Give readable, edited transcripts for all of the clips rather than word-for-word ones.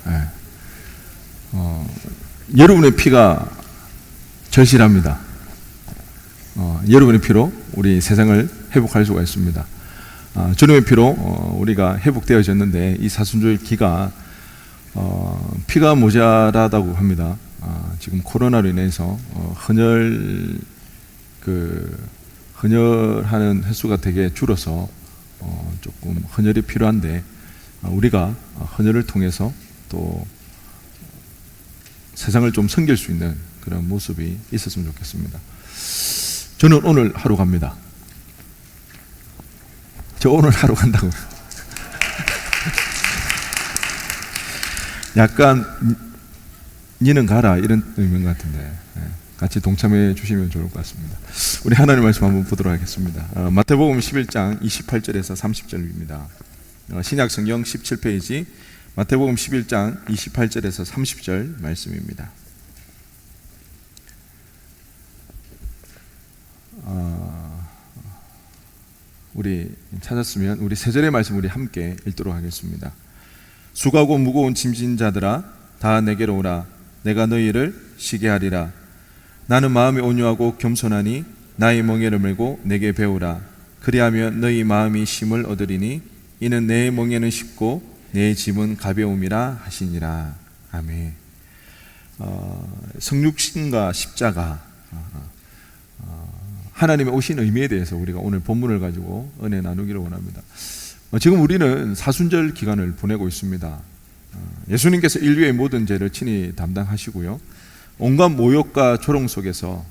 예. 여러분의 피가 절실합니다. 여러분의 피로 우리 세상을 회복할 수가 있습니다. 주님의 피로 우리가 회복되어졌는데 이 사순절 기가 피가 모자라다고 합니다. 지금 코로나로 인해서 헌혈하는 횟수가 되게 줄어서 조금 헌혈이 필요한데 우리가 헌혈을 통해서 또 세상을 좀 섬길 수 있는 그런 모습이 있었으면 좋겠습니다. 저는 오늘 하루 갑니다. 저 오늘 하루 간다고요. 약간 니는 가라 이런 의미인 것 같은데 같이 동참해 주시면 좋을 것 같습니다. 우리 하나님 말씀 한번 보도록 하겠습니다. 마태복음 11장 28절에서 30절입니다. 신약 성경 17페이지 마태복음 11장 28절에서 30절 말씀입니다. 우리 찾았으면 우리 세 절의 말씀 우리 함께 읽도록 하겠습니다. 수고하고 무거운 짐진 자들아 다 내게로 오라. 내가 너희를 쉬게 하리라. 나는 마음이 온유하고 겸손하니 나의 멍에를 메고 내게 배우라. 그리하면 너희 마음이 쉼을 얻으리니 이는 내 멍에는 쉽고 내 짐은 가벼움이라 하시니라. 아멘. 성육신과 십자가 하나님의 오신 의미에 대해서 우리가 오늘 본문을 가지고 은혜 나누기를 원합니다. 지금 우리는 사순절 기간을 보내고 있습니다. 예수님께서 인류의 모든 죄를 친히 담당하시고요, 온갖 모욕과 조롱 속에서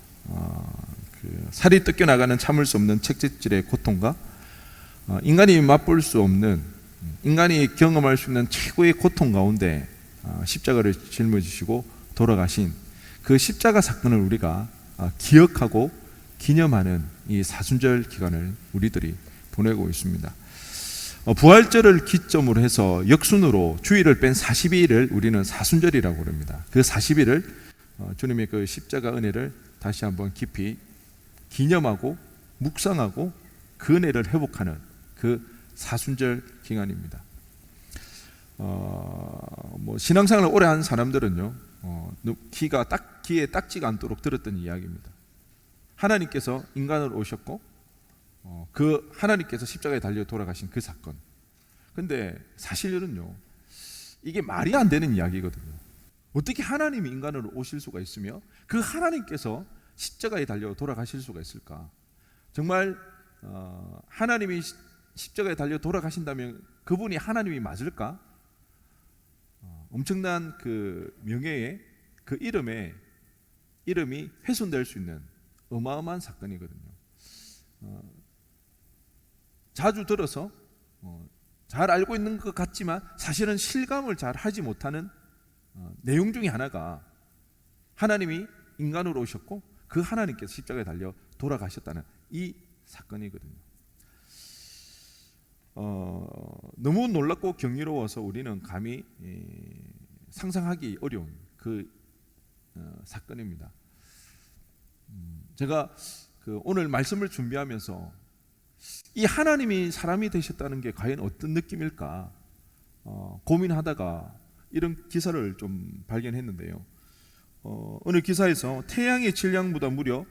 살이 뜯겨나가는 참을 수 없는 채찍질의 고통과 인간이 맛볼 수 없는, 인간이 경험할 수 있는 최고의 고통 가운데 십자가를 짊어지시고 돌아가신 그 십자가 사건을 우리가 기억하고 기념하는 이 사순절 기간을 우리들이 보내고 있습니다. 부활절을 기점으로 해서 역순으로 주일을 뺀 40일을 우리는 사순절이라고 합니다. 그 40일을 주님의 그 십자가 은혜를 다시 한번 깊이 기념하고 묵상하고 그 은혜를 회복하는 그 사순절 기간입니다. 신앙생활을 오래 한 사람들은요, 귀에 딱지가 않도록 들었던 이야기입니다. 하나님께서 인간으로 오셨고 그 하나님께서 십자가에 달려 돌아가신 그 사건. 근데 사실은요, 이게 말이 안 되는 이야기거든요. 어떻게 하나님이 인간으로 오실 수가 있으며 그 하나님께서 십자가에 달려 돌아가실 수가 있을까? 정말 하나님이 십자가에 달려 돌아가신다면 그분이 하나님이 맞을까? 엄청난 그 명예의 그 이름이 훼손될 수 있는 어마어마한 사건이거든요. 자주 들어서 잘 알고 있는 것 같지만 사실은 실감을 잘 하지 못하는 내용 중에 하나가 하나님이 인간으로 오셨고 그 하나님께서 십자가에 달려 돌아가셨다는 이 사건이거든요. 너무 놀랍고 경이로워서 우리는 감히 상상하기 어려운 그 사건입니다. 제가 오늘 말씀을 준비하면서 이 하나님이 사람이 되셨다는 게 과연 어떤 느낌일까 고민하다가 이런 기사를 좀 발견했는데요. 오늘 기사에서 태양의 질량보다 무려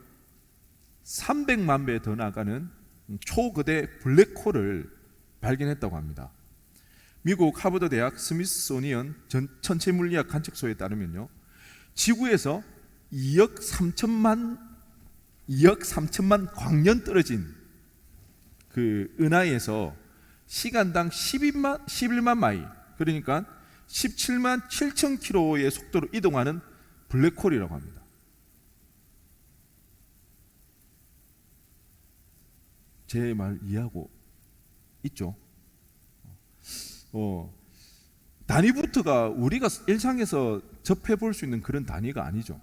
300만 배 더 나가는 초거대 블랙홀을 발견했다고 합니다. 미국 하버드 대학 스미소니언 천체물리학 관측소에 따르면요, 지구에서 2억 3천만 광년 떨어진 그 은하에서 시간당 11만 마일, 그러니까 17만 7천 킬로의 속도로 이동하는 블랙홀이라고 합니다. 제 말 이해하고 있죠? 단위부터가 우리가 일상에서 접해볼 수 있는 그런 단위가 아니죠.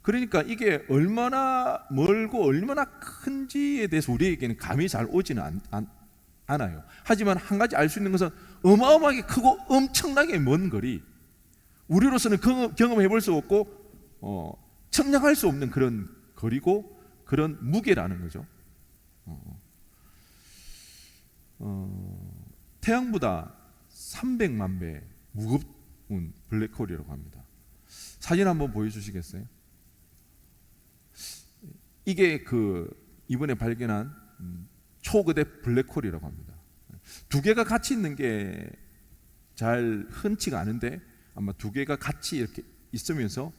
그러니까 이게 얼마나 멀고 얼마나 큰지에 대해서 우리에게는 감이 잘 오지는 않아요. 하지만 한 가지 알 수 있는 것은 어마어마하게 크고 엄청나게 먼 거리, 우리로서는 경험해 볼 수 없고 측량할 수 없는 그런 거리고 그런 무게라는 거죠. 태양보다 300만 배 블랙홀이라고 합니다. 사진 한번 보여주시겠어요? 이게 이번에 발견한 초거대 블랙홀이라고 합니다. 두 개가 같이 있는 게 잘 흔치가 않은데 아마 두 개가 같이 이렇게 있으면서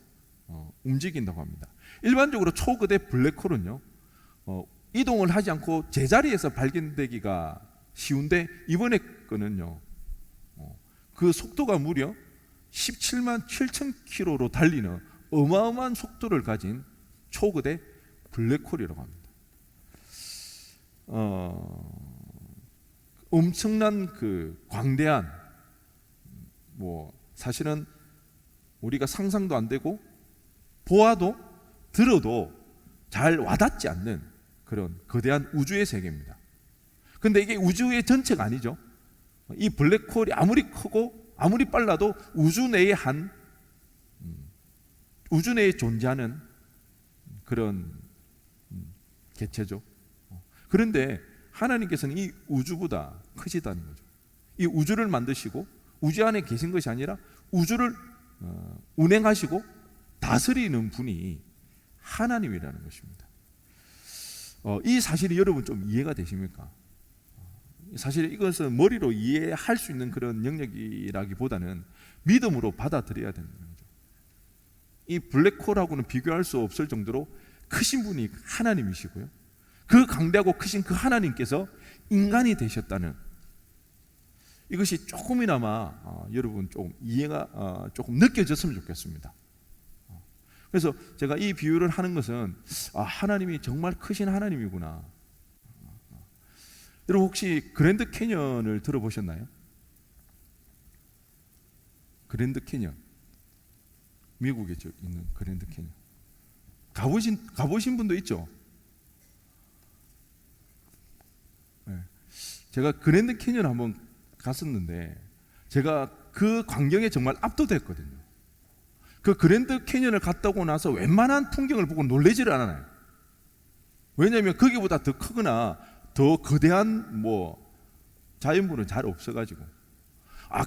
움직인다고 합니다. 일반적으로 초거대 블랙홀은요, 이동을 하지 않고 제자리에서 발견되기가 쉬운데, 이번에 거는요, 그 속도가 무려 17만 7천 킬로로 달리는 어마어마한 속도를 가진 초거대 블랙홀이라고 합니다. 엄청난 광대한, 사실은 우리가 상상도 안 되고 보아도 들어도 잘 와닿지 않는 그런 거대한 우주의 세계입니다. 근데 이게 우주의 전체가 아니죠. 이 블랙홀이 아무리 크고 아무리 빨라도 우주 내에 존재하는 그런 개체죠. 그런데 하나님께서는 이 우주보다 크시다는 거죠. 이 우주를 만드시고 우주 안에 계신 것이 아니라 우주를 운행하시고 다스리는 분이 하나님이라는 것입니다. 이 사실이 여러분 좀 이해가 되십니까? 사실 이것은 머리로 이해할 수 있는 그런 영역이라기보다는 믿음으로 받아들여야 되는 거죠. 이 블랙홀하고는 비교할 수 없을 정도로 크신 분이 하나님이시고요, 그 강대하고 크신 그 하나님께서 인간이 되셨다는 이것이 조금이나마 여러분 조금 이해가 조금 느껴졌으면 좋겠습니다. 그래서 제가 이 비유를 하는 것은 하나님이 정말 크신 하나님이구나. 여러분 혹시 그랜드 캐년을 들어보셨나요? 그랜드 캐년, 미국에 있는 그랜드 캐년 가보신 분도 있죠? 네. 제가 그랜드 캐년 한번 갔었는데 제가 그 광경에 정말 압도됐거든요. 그 그랜드 캐년을 갔다 오고 나서 웬만한 풍경을 보고 놀라지를 않아요. 왜냐하면 거기보다 더 크거나 더 거대한 자연물은 잘 없어가지고,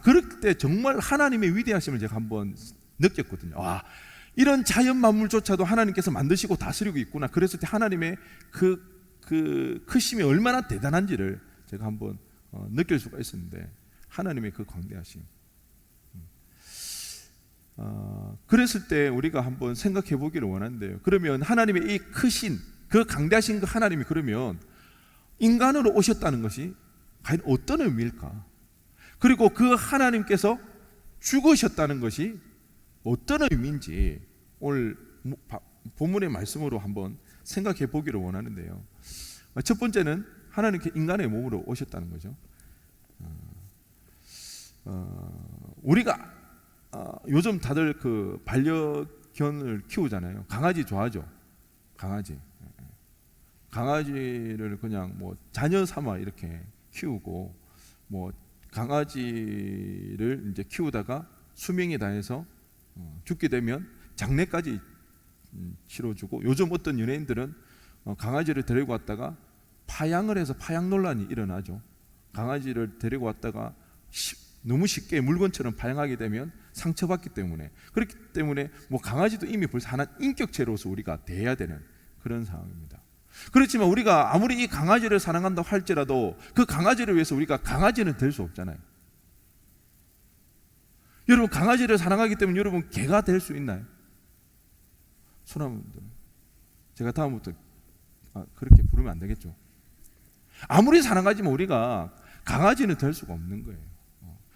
그럴 때 정말 하나님의 위대하심을 제가 한번 느꼈거든요. 이런 자연 만물조차도 하나님께서 만드시고 다스리고 있구나. 그랬을 때 하나님의 그 크심이 얼마나 대단한지를 제가 한번 느낄 수가 있었는데, 하나님의 그 광대하심. 그랬을 때 우리가 한번 생각해 보기를 원하는데요. 그러면 하나님의 이 크신 그 강대하신 그 하나님이 그러면 인간으로 오셨다는 것이 과연 어떤 의미일까? 그리고 그 하나님께서 죽으셨다는 것이 어떤 의미인지 오늘 본문의 말씀으로 한번 생각해 보기를 원하는데요. 첫 번째는 하나님께 인간의 몸으로 오셨다는 거죠. 우리가 요즘 다들 반려견을 키우잖아요. 강아지 좋아하죠. 강아지를 그냥 자녀 삼아 이렇게 키우고, 강아지를 이제 키우다가 수명이 다해서 죽게 되면 장례까지 치러주고, 요즘 어떤 연예인들은 강아지를 데리고 왔다가 파양을 해서 파양 논란이 일어나죠. 강아지를 데리고 왔다가 너무 쉽게 물건처럼 파양하게 되면 상처받기 때문에, 그렇기 때문에 강아지도 이미 벌써 하나 인격체로서 우리가 대해야 되는 그런 상황입니다. 그렇지만 우리가 아무리 이 강아지를 사랑한다고 할지라도 그 강아지를 위해서 우리가 강아지는 될 수 없잖아요. 여러분 강아지를 사랑하기 때문에 여러분 개가 될 수 있나요? 손 한번 들어요. 제가 다음부터 그렇게 부르면 안 되겠죠. 아무리 사랑하지만 우리가 강아지는 될 수가 없는 거예요.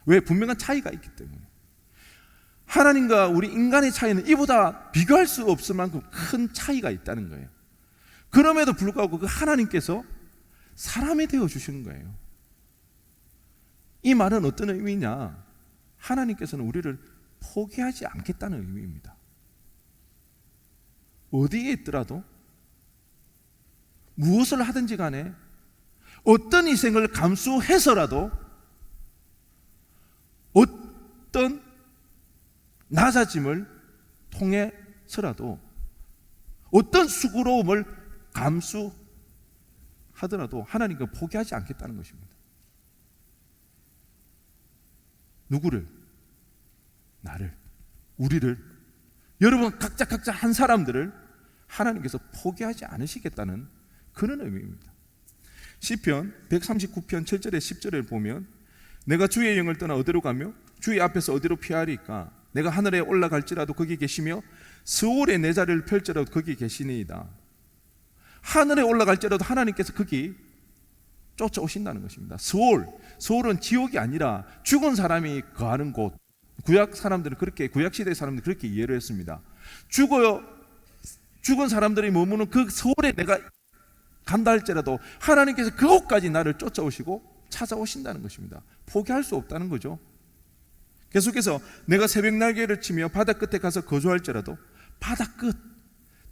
왜? 분명한 차이가 있기 때문에. 하나님과 우리 인간의 차이는 이보다 비교할 수 없을 만큼 큰 차이가 있다는 거예요. 그럼에도 불구하고 그 하나님께서 사람이 되어 주시는 거예요. 이 말은 어떤 의미냐? 하나님께서는 우리를 포기하지 않겠다는 의미입니다. 어디에 있더라도 무엇을 하든지 간에 어떤 희생을 감수해서라도 어떤 낮아짐을 통해서라도 어떤 수고로움을 감수하더라도 하나님과 포기하지 않겠다는 것입니다. 누구를? 나를, 우리를, 여러분 각자 한 사람들을 하나님께서 포기하지 않으시겠다는 그런 의미입니다. 시편 139편 7절에 10절을 보면 내가 주의 영을 떠나 어디로 가며 주의 앞에서 어디로 피하리까? 내가 하늘에 올라갈지라도 거기 계시며 스올에 내 자리를 펼지라도 거기 계시니이다. 하늘에 올라갈지라도 하나님께서 거기 쫓아오신다는 것입니다. 스올은 지옥이 아니라 죽은 사람이 거하는 곳. 구약 사람들은 그렇게, 구약 시대 사람들은 그렇게 이해를 했습니다. 죽은 사람들이 머무는 그 스올에 내가 간다 할지라도 하나님께서 그곳까지 나를 쫓아오시고 찾아오신다는 것입니다. 포기할 수 없다는 거죠. 계속해서 내가 새벽 날개를 치며 바다 끝에 가서 거주할지라도, 바다 끝,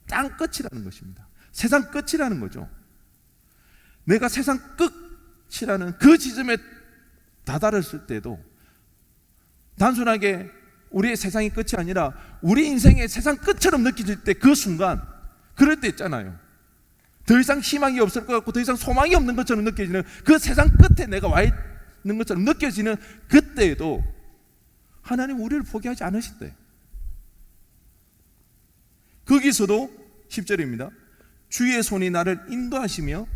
땅 끝이라는 것입니다. 세상 끝이라는 거죠. 내가 세상 끝이라는 그 지점에 다다랐을 때도 단순하게 우리의 세상이 끝이 아니라 우리 인생의 세상 끝처럼 느껴질 때, 그 순간, 그럴 때 있잖아요. 더 이상 희망이 없을 것 같고 더 이상 소망이 없는 것처럼 느껴지는, 그 세상 끝에 내가 와 있는 것처럼 느껴지는 그때에도 하나님 우리를 포기하지 않으신대. 거기서도 10절입니다. 주의 손이 나를 인도하시며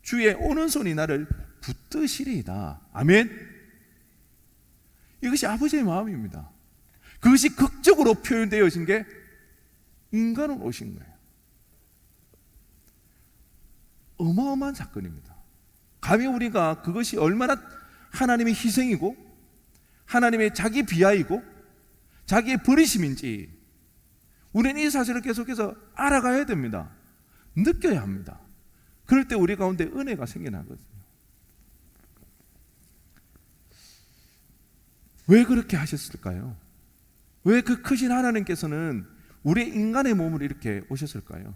주의 오른손이 나를 붙드시리이다. 아멘. 이것이 아버지의 마음입니다. 그것이 극적으로 표현되어진 게 인간으로 오신 거예요. 어마어마한 사건입니다. 감히 우리가 그것이 얼마나 하나님의 희생이고 하나님의 자기 비하이고 자기의 버리심인지 우리는 이 사실을 계속해서 알아가야 됩니다. 느껴야 합니다. 그럴 때 우리 가운데 은혜가 생겨나거든요. 왜 그렇게 하셨을까요? 왜 그 크신 하나님께서는 우리 인간의 몸을 이렇게 오셨을까요?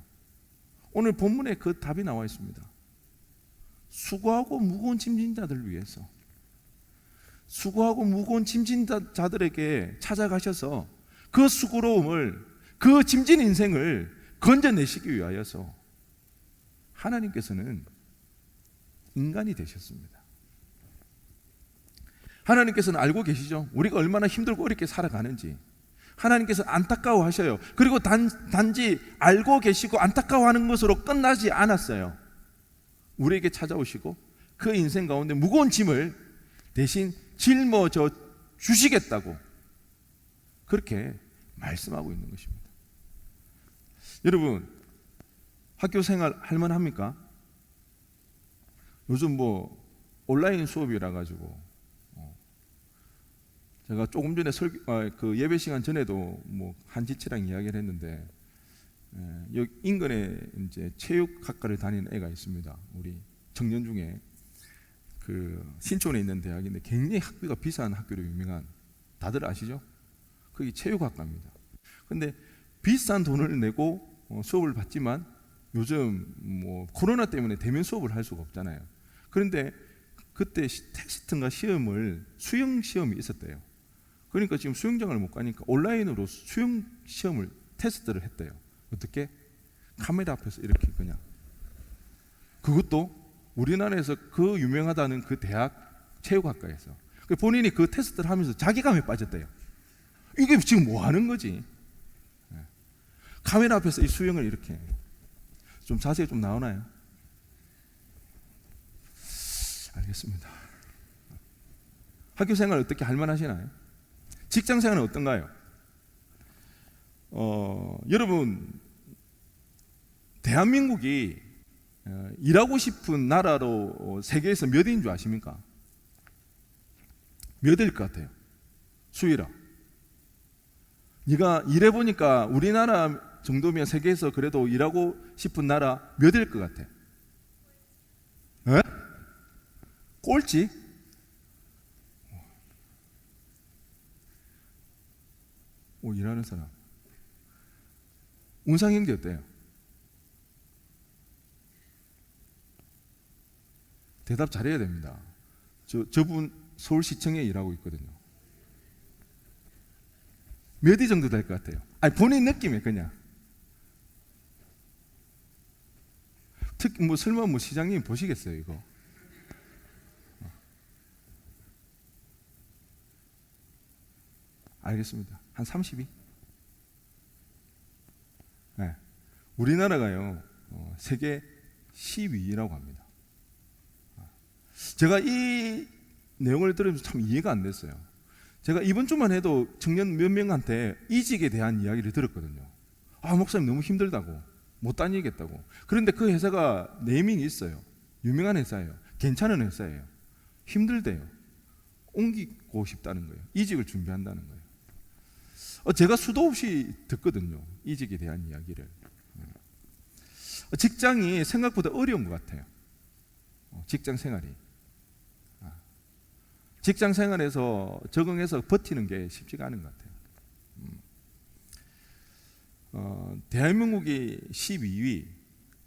오늘 본문에 그 답이 나와 있습니다. 수고하고 무거운 짐진 자들을 위해서, 수고하고 무거운 짐진 자들에게 찾아가셔서 그 수고로움을, 그 짐진 인생을 건져내시기 위하여서 하나님께서는 인간이 되셨습니다. 하나님께서는 알고 계시죠? 우리가 얼마나 힘들고 어렵게 살아가는지. 하나님께서 안타까워하셔요. 그리고 단지 알고 계시고 안타까워하는 것으로 끝나지 않았어요. 우리에게 찾아오시고 그 인생 가운데 무거운 짐을 대신 짊어져 주시겠다고 그렇게 말씀하고 있는 것입니다. 여러분, 학교 생활 할만합니까? 요즘 뭐 온라인 수업이라 가지고 제가 조금 전에 그 예배 시간 전에도 뭐 한지치랑 이야기를 했는데, 여기 인근에 이제 체육학과를 다니는 애가 있습니다. 우리 청년 중에 그 신촌에 있는 대학인데 굉장히 학비가 비싼 학교로 유명한, 다들 아시죠? 그게 체육학과입니다. 근데 비싼 돈을 내고 수업을 받지만 요즘 뭐 코로나 때문에 대면 수업을 할 수가 없잖아요. 그런데 그때 테스트인가 시험을, 수영 시험이 있었대요. 그러니까 지금 수영장을 못 가니까 온라인으로 수영 시험을 테스트를 했대요. 어떻게? 카메라 앞에서 이렇게 그냥. 그것도 우리나라에서 그 유명하다는 그 대학 체육학과에서. 본인이 그 테스트를 하면서 자괴감에 빠졌대요. 이게 지금 뭐 하는 거지? 카메라 앞에서 이 수영을 이렇게. 좀 자세히 좀 나오나요? 알겠습니다. 학교 생활 어떻게 할만하시나요? 직장 생활은 어떤가요? 여러분, 대한민국이 일하고 싶은 나라로 세계에서 몇인 줄 아십니까? 몇일 것 같아요? 수일아, 네가 일해보니까 우리나라 정도면 세계에서 그래도 일하고 싶은 나라 몇일 것 같아? 에? 꼴찌? 일하는 사람. 운상형제 어때요? 대답 잘해야 됩니다. 저분 서울시청에 일하고 있거든요. 몇 위 정도 될 것 같아요? 아니, 본인 느낌에 그냥. 특히 뭐 설마 뭐 시장님 보시겠어요 이거? 알겠습니다. 한 32? 네. 우리나라가요, 세계 10위라고 합니다. 제가 이 내용을 들으면서 참 이해가 안 됐어요. 제가 이번 주만 해도 청년 몇 명한테 이직에 대한 이야기를 들었거든요. 목사님 너무 힘들다고, 못 다니겠다고. 그런데 그 회사가 네이밍이 있어요. 유명한 회사예요. 괜찮은 회사예요. 힘들대요. 옮기고 싶다는 거예요. 이직을 준비한다는 거예요. 제가 수도 없이 듣거든요, 이직에 대한 이야기를. 직장이 생각보다 어려운 것 같아요. 직장 생활이. 직장 생활에서 적응해서 버티는 게 쉽지가 않은 것 같아요. 대한민국이 12위.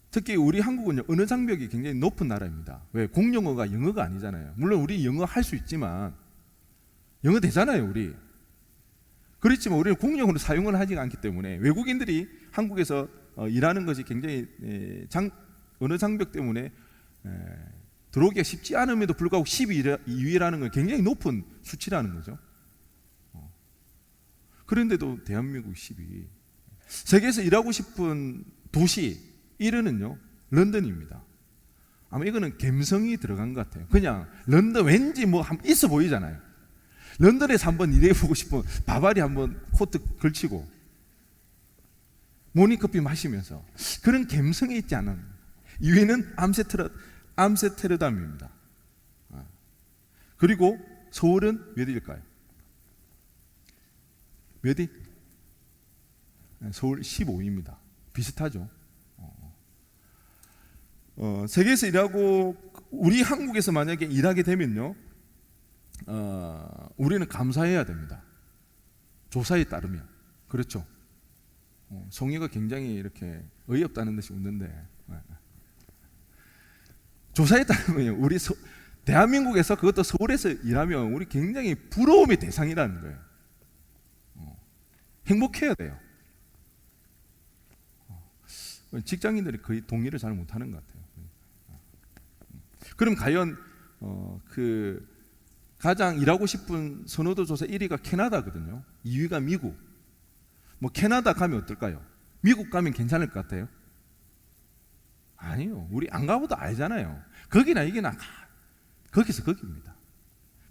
특히 우리 한국은 언어 장벽이 굉장히 높은 나라입니다. 왜? 공용어가 영어가 아니잖아요. 물론 우리 영어 할 수 있지만 영어 되잖아요, 우리. 그렇지만 우리는 공용어로 사용을 하지 않기 때문에 외국인들이 한국에서 일하는 것이 굉장히 언어 장벽 때문에 들어오기가 쉽지 않음에도 불구하고 12위라는 건 굉장히 높은 수치라는 거죠. 그런데도 대한민국 12위. 세계에서 일하고 싶은 도시 1위는요, 런던입니다. 아마 이거는 감성이 들어간 것 같아요. 그냥 런던 왠지 뭐 있어 보이잖아요. 런던에서 한번 일해보고 싶으면 바바리 한번 코트 걸치고 모닝커피 마시면서 그런 감성이 있지 않은. 2위는 암스테르담입니다. 그리고 서울은 몇 위일까요? 몇 위? 서울 15위입니다. 비슷하죠. 세계에서 일하고 우리 한국에서 만약에 일하게 되면요, 우리는 감사해야 됩니다. 조사에 따르면. 그렇죠. 송이가 굉장히 이렇게 어이없다는 듯이 웃는데, 조사에 따르면요, 우리 대한민국에서, 그것도 서울에서 일하면 우리 굉장히 부러움의 대상이라는 거예요. 행복해야 돼요. 직장인들이 거의 동의를 잘 못하는 것 같아요. 그럼 과연 가장 일하고 싶은 선호도 조사 1위가 캐나다거든요. 2위가 미국. 뭐 캐나다 가면 어떨까요? 미국 가면 괜찮을 것 같아요? 아니요. 우리 안 가봐도 알잖아요. 거기나 이기나 거기서 거기입니다.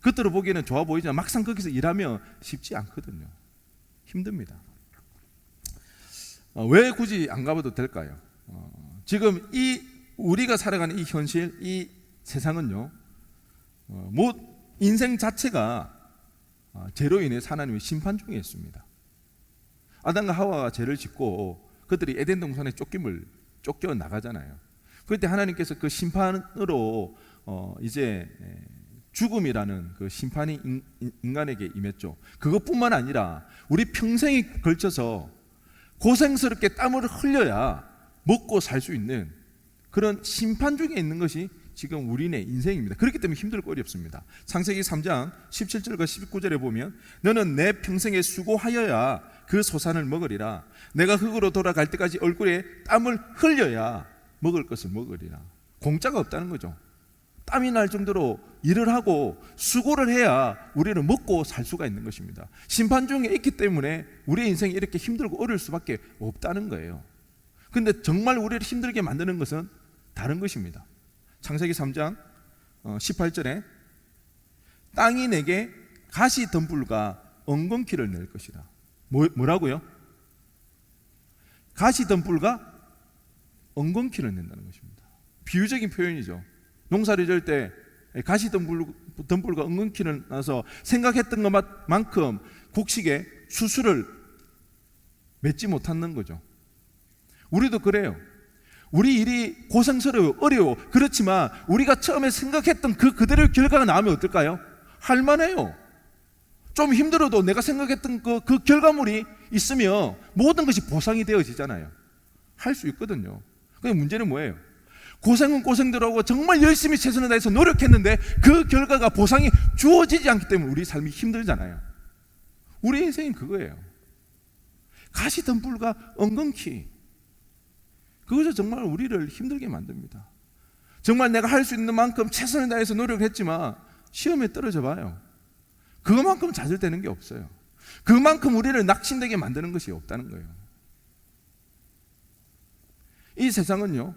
겉으로 보기에는 좋아 보이지만 막상 거기서 일하면 쉽지 않거든요. 힘듭니다. 왜 굳이 안 가봐도 될까요? 지금 우리가 살아가는 이 현실, 이 세상은요, 인생 자체가 죄로 인해 하나님의 심판 중에 있습니다. 아담과 하와가 죄를 짓고 그들이 에덴 동산에 쫓겨 나가잖아요. 그때 하나님께서 그 심판으로 이제 죽음이라는 그 심판이 인간에게 임했죠. 그것뿐만 아니라 우리 평생에 걸쳐서 고생스럽게 땀을 흘려야 먹고 살 수 있는 그런 심판 중에 있는 것이 지금 우리네 인생입니다. 그렇기 때문에 힘들고 어렵습니다. 창세기 3장 17절과 19절에 보면 너는 내 평생에 수고하여야 그 소산을 먹으리라. 내가 흙으로 돌아갈 때까지 얼굴에 땀을 흘려야 먹을 것을 먹으리라. 공짜가 없다는 거죠. 땀이 날 정도로 일을 하고 수고를 해야 우리는 먹고 살 수가 있는 것입니다. 심판 중에 있기 때문에 우리의 인생이 이렇게 힘들고 어려울 수밖에 없다는 거예요. 그런데 정말 우리를 힘들게 만드는 것은 다른 것입니다. 창세기 3장 18절에 땅이 내게 가시덤불과 엉겅퀴를 낼 것이라. 뭐라고요? 가시덤불과 엉겅퀴를 낸다는 것입니다. 비유적인 표현이죠. 농사를 지을 때 가시덤불과 엉겅퀴를 나서 생각했던 것만큼 곡식에 수수를 맺지 못하는 거죠. 우리도 그래요. 우리 일이 고생스러워요, 어려워. 그렇지만 우리가 처음에 생각했던 그대로의 결과가 나오면 어떨까요? 할만해요. 좀 힘들어도 내가 생각했던 그 결과물이 있으면 모든 것이 보상이 되어지잖아요. 할 수 있거든요. 근데 문제는 뭐예요? 고생은 고생대로 하고 정말 열심히 최선을 다해서 노력했는데 그 결과가 보상이 주어지지 않기 때문에 우리 삶이 힘들잖아요. 우리 인생은 그거예요. 가시덤불과 엉겅퀴. 그것이 정말 우리를 힘들게 만듭니다. 정말 내가 할 수 있는 만큼 최선을 다해서 노력을 했지만 시험에 떨어져 봐요. 그것만큼 좌절되는 게 없어요. 그만큼 우리를 낙심되게 만드는 것이 없다는 거예요. 이 세상은요,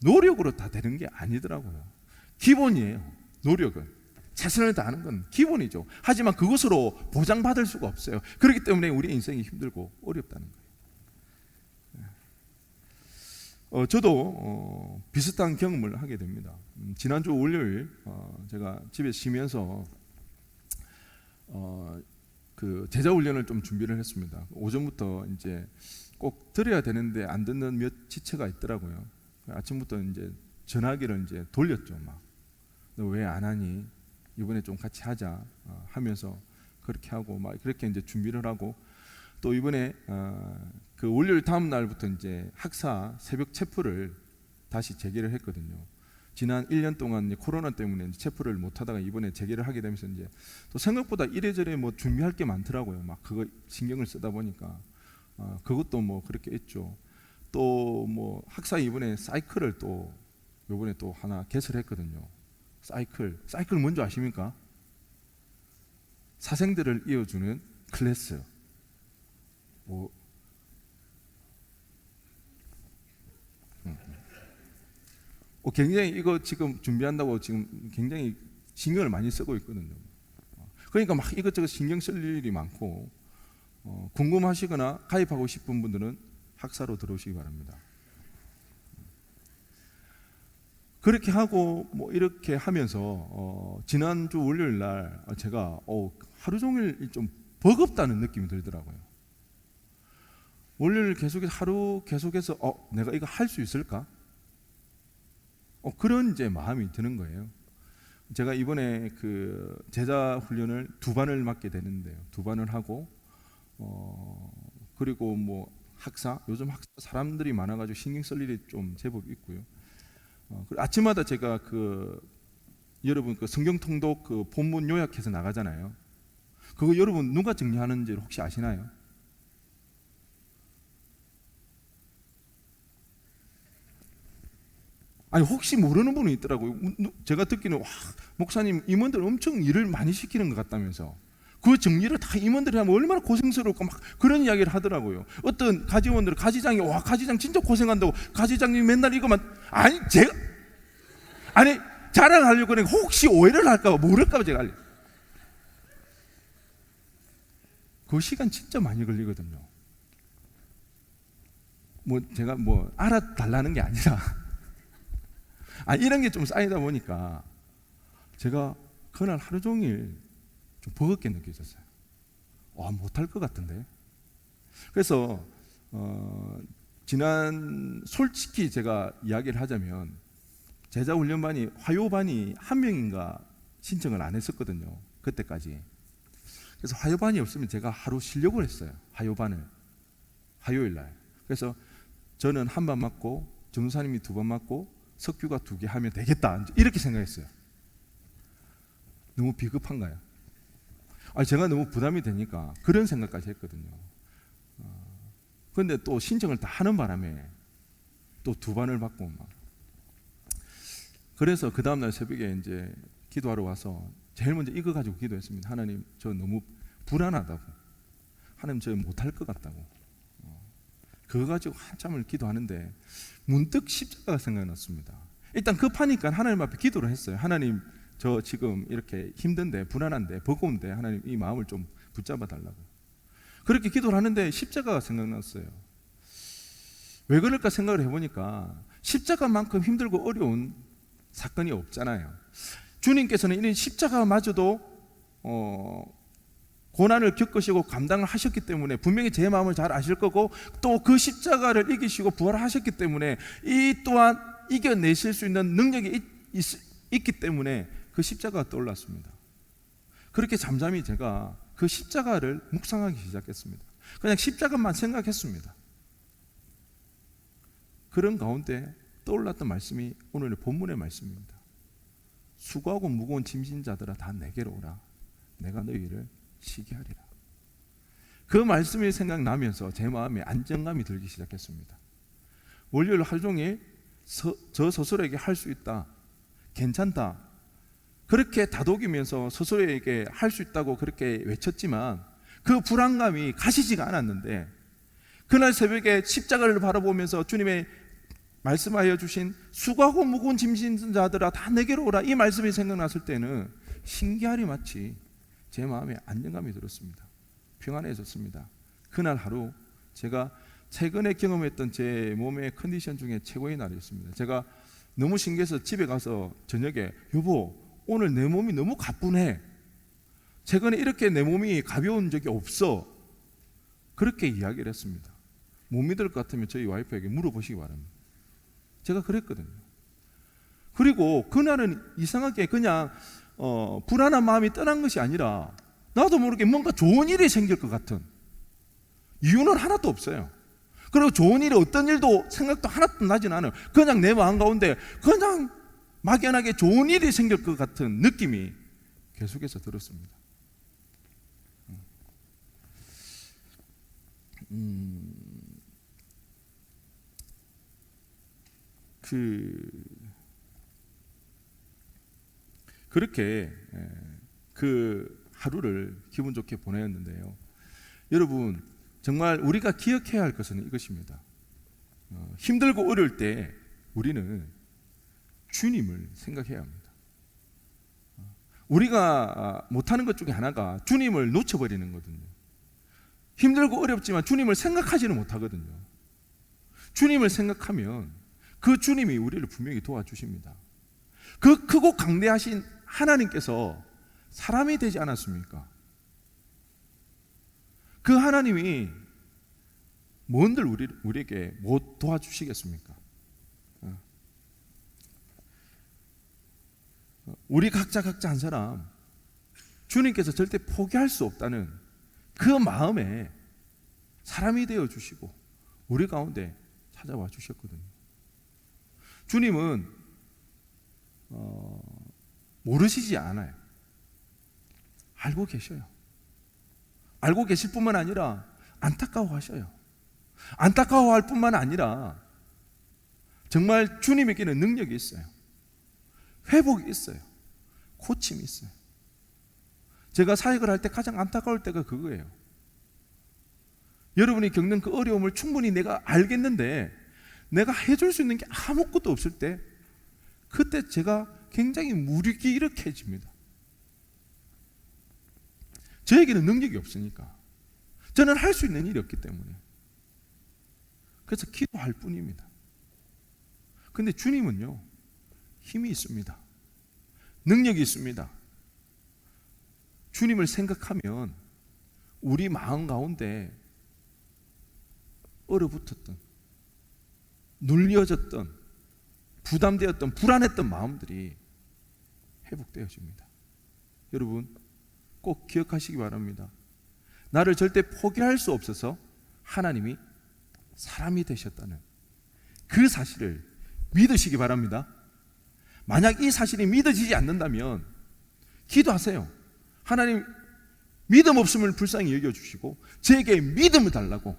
노력으로 다 되는 게 아니더라고요. 기본이에요. 노력은 최선을 다하는 건 기본이죠. 하지만 그것으로 보장받을 수가 없어요. 그렇기 때문에 우리 인생이 힘들고 어렵다는 거예요. 저도 비슷한 경험을 하게 됩니다. 지난주 월요일 제가 집에 쉬면서 그 제자 훈련을 좀 준비를 했습니다. 오전부터 이제 꼭 들어야 되는데 안 듣는 몇 지체가 있더라고요. 아침부터 이제 전화기를 이제 돌렸죠. 막 너 왜 안 하니? 이번에 좀 같이 하자 하면서 그렇게 하고 막 그렇게 이제 준비를 하고, 또 이번에 그 월요일 다음 날부터 이제 학사 새벽 체프를 다시 재개를 했거든요. 지난 1년 동안 코로나 때문에 체프를 못 하다가 이번에 재개를 하게 되면서 이제 또 생각보다 이래저래 뭐 준비할 게 많더라고요. 막 그거 신경을 쓰다 보니까 그것도 뭐 그렇게 했죠. 또 뭐 학사 이번에 사이클을 또 이번에 또 하나 개설했거든요. 사이클 뭔지 아십니까? 사생들을 이어주는 클래스. 뭐 굉장히 이거 지금 준비한다고 지금 굉장히 신경을 많이 쓰고 있거든요. 그러니까 막 이것저것 신경 쓸 일이 많고, 궁금하시거나 가입하고 싶은 분들은 학사로 들어오시기 바랍니다. 그렇게 하고 뭐 이렇게 하면서 지난주 월요일 날 제가 하루 종일 좀 버겁다는 느낌이 들더라고요. 월요일 계속해서 하루 계속해서 내가 이거 할 수 있을까? 그런 이제 마음이 드는 거예요. 제가 이번에 그 제자 훈련을 2반을 맡게 되는데요. 2반을 하고 그리고 뭐 학사, 요즘 학사 사람들이 많아가지고 신경 쓸 일이 좀 제법 있고요. 아침마다 제가 그 여러분 그 성경 통독 그 본문 요약해서 나가잖아요. 그거 여러분 누가 정리하는지 혹시 아시나요? 아니 혹시 모르는 분이 있더라고요. 제가 듣기는 목사님 임원들 엄청 일을 많이 시키는 것 같다면서 그 정리를 다 임원들이 하면 얼마나 고생스럽고 막 그런 이야기를 하더라고요. 어떤 가지원들은 가지장이 가지장 진짜 고생한다고, 가지장님 맨날 이거만 제가 자랑하려고 그러니까 혹시 오해를 할까봐 모를까봐 제가 그 시간 진짜 많이 걸리거든요. 뭐 제가 뭐 알아달라는 게 아니라 이런 게 좀 쌓이다 보니까 제가 그날 하루 종일 좀 버겁게 느껴졌어요. 못할 것 같은데. 그래서 솔직히 제가 이야기를 하자면 제자훈련반이 화요반이 한 명인가 신청을 안 했었거든요. 그때까지. 그래서 화요반이 없으면 제가 하루 쉬려고 했어요. 화요반을 화요일 날. 그래서 저는 한 반 맞고 전우사님이 2반 맞고 석규가 2개 하면 되겠다 이렇게 생각했어요. 너무 비겁한가요? 제가 너무 부담이 되니까 그런 생각까지 했거든요. 그런데 또 신청을 다 하는 바람에 또 2반을 받고 막. 그래서 그 다음날 새벽에 이제 기도하러 와서 제일 먼저 이거 가지고 기도했습니다. 하나님, 저 너무 불안하다고. 하나님, 저 못할 것 같다고. 그거 가지고 한참을 기도하는데 문득 십자가가 생각났습니다. 일단 급하니까 하나님 앞에 기도를 했어요. 하나님, 저 지금 이렇게 힘든데 불안한데 버거운데 하나님 이 마음을 좀 붙잡아 달라고. 그렇게 기도를 하는데 십자가가 생각났어요. 왜 그럴까 생각을 해보니까 십자가만큼 힘들고 어려운 사건이 없잖아요. 주님께서는 이런 십자가마저도 고난을 겪으시고 감당을 하셨기 때문에 분명히 제 마음을 잘 아실 거고, 또 그 십자가를 이기시고 부활하셨기 때문에 이 또한 이겨내실 수 있는 능력이 있기 때문에 그 십자가가 떠올랐습니다. 그렇게 잠잠히 제가 그 십자가를 묵상하기 시작했습니다. 그냥 십자가만 생각했습니다. 그런 가운데 떠올랐던 말씀이 오늘의 본문의 말씀입니다. 수고하고 무거운 짐진 자들아 다 내게로 오라. 내가 너희를 쉬게 하리라. 그 말씀이 생각나면서 제 마음에 안정감이 들기 시작했습니다. 월요일 하루 종일 저 스스로에게 할 수 있다, 괜찮다, 그렇게 다독이면서 스스로에게 할 수 있다고 그렇게 외쳤지만 그 불안감이 가시지가 않았는데 그날 새벽에 십자가를 바라보면서 주님의 말씀하여 주신 수고하고 무거운 짐진 자들아 다 내게로 오라, 이 말씀이 생각났을 때는 신기하리 마치 제 마음에 안정감이 들었습니다. 평안해졌습니다. 그날 하루 제가 최근에 경험했던 제 몸의 컨디션 중에 최고의 날이었습니다. 제가 너무 신기해서 집에 가서 저녁에 여보, 오늘 내 몸이 너무 가뿐해. 최근에 이렇게 내 몸이 가벼운 적이 없어. 그렇게 이야기를 했습니다. 못 믿을 것 같으면 저희 와이프에게 물어보시기 바랍니다. 제가 그랬거든요. 그리고 그날은 이상하게 그냥 불안한 마음이 떠난 것이 아니라 나도 모르게 뭔가 좋은 일이 생길 것 같은, 이유는 하나도 없어요. 그리고 좋은 일이 어떤 일도 생각도 하나도 나진 않아요. 그냥 내 마음 가운데 그냥 막연하게 좋은 일이 생길 것 같은 느낌이 계속해서 들었습니다. 그렇게 그 하루를 기분 좋게 보냈는데요. 여러분, 정말 우리가 기억해야 할 것은 이것입니다. 힘들고 어려울 때 우리는 주님을 생각해야 합니다. 우리가 못하는 것 중에 하나가 주님을 놓쳐버리는 거거든요. 힘들고 어렵지만 주님을 생각하지는 못하거든요. 주님을 생각하면 그 주님이 우리를 분명히 도와주십니다. 그 크고 강대하신 하나님께서 사람이 되지 않았습니까? 그 하나님이 뭔들 우리에게 못 도와주시겠습니까? 우리 각자 한 사람 주님께서 절대 포기할 수 없다는 그 마음에 사람이 되어 주시고 우리 가운데 찾아와 주셨거든요. 주님은 모르시지 않아요. 알고 계셔요. 알고 계실 뿐만 아니라 안타까워하셔요. 안타까워할 뿐만 아니라 정말 주님에게는 능력이 있어요. 회복이 있어요. 고침이 있어요. 제가 사역을 할 때 가장 안타까울 때가 그거예요. 여러분이 겪는 그 어려움을 충분히 내가 알겠는데 내가 해줄 수 있는 게 아무것도 없을 때, 그때 제가 굉장히 무기력해집니다. 저에게는 능력이 없으니까, 저는 할 수 있는 일이 없기 때문에. 그래서 기도할 뿐입니다. 근데 주님은요, 힘이 있습니다. 능력이 있습니다. 주님을 생각하면 우리 마음 가운데 얼어붙었던, 눌려졌던, 부담되었던, 불안했던 마음들이 회복되어집니다. 여러분, 꼭 기억하시기 바랍니다. 나를 절대 포기할 수 없어서 하나님이 사람이 되셨다는 그 사실을 믿으시기 바랍니다. 만약 이 사실이 믿어지지 않는다면 기도하세요. 하나님, 믿음 없음을 불쌍히 여겨주시고 저에게 믿음을 달라고.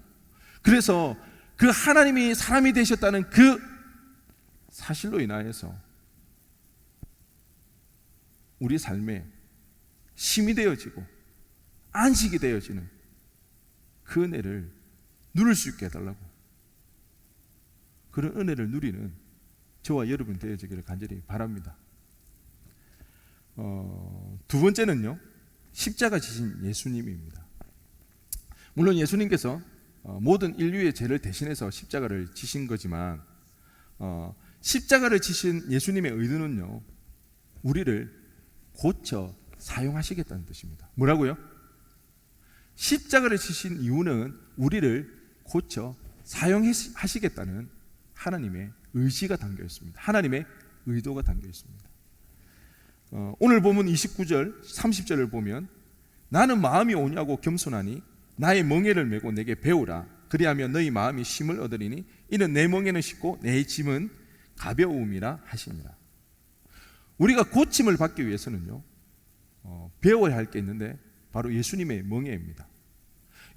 그래서 그 하나님이 사람이 되셨다는 그 사실로 인하여서 우리 삶에 힘이 되어지고 안식이 되어지는 그 은혜를 누릴 수 있게 해달라고, 그런 은혜를 누리는 저와 여러분 되어지기를 간절히 바랍니다. 두 번째는요, 십자가 지신 예수님입니다. 물론 예수님께서 모든 인류의 죄를 대신해서 십자가를 지신 거지만 십자가를 지신 예수님의 의도는요, 우리를 고쳐 사용하시겠다는 뜻입니다. 뭐라고요? 십자가를 지신 이유는 우리를 고쳐 사용하시겠다는 하나님의 의지가 담겨 있습니다. 하나님의 의도가 담겨 있습니다. 오늘 본문 29절 30절을 보면 나는 마음이 오냐고 겸손하니 나의 멍에를 메고 내게 배우라. 그리하면 너희 마음이 쉼을 얻으리니 이는 내 멍에는 쉽고 내 짐은 가벼움이라 하시니라. 우리가 고침을 받기 위해서는요, 배워야 할 게 있는데 바로 예수님의 멍에입니다.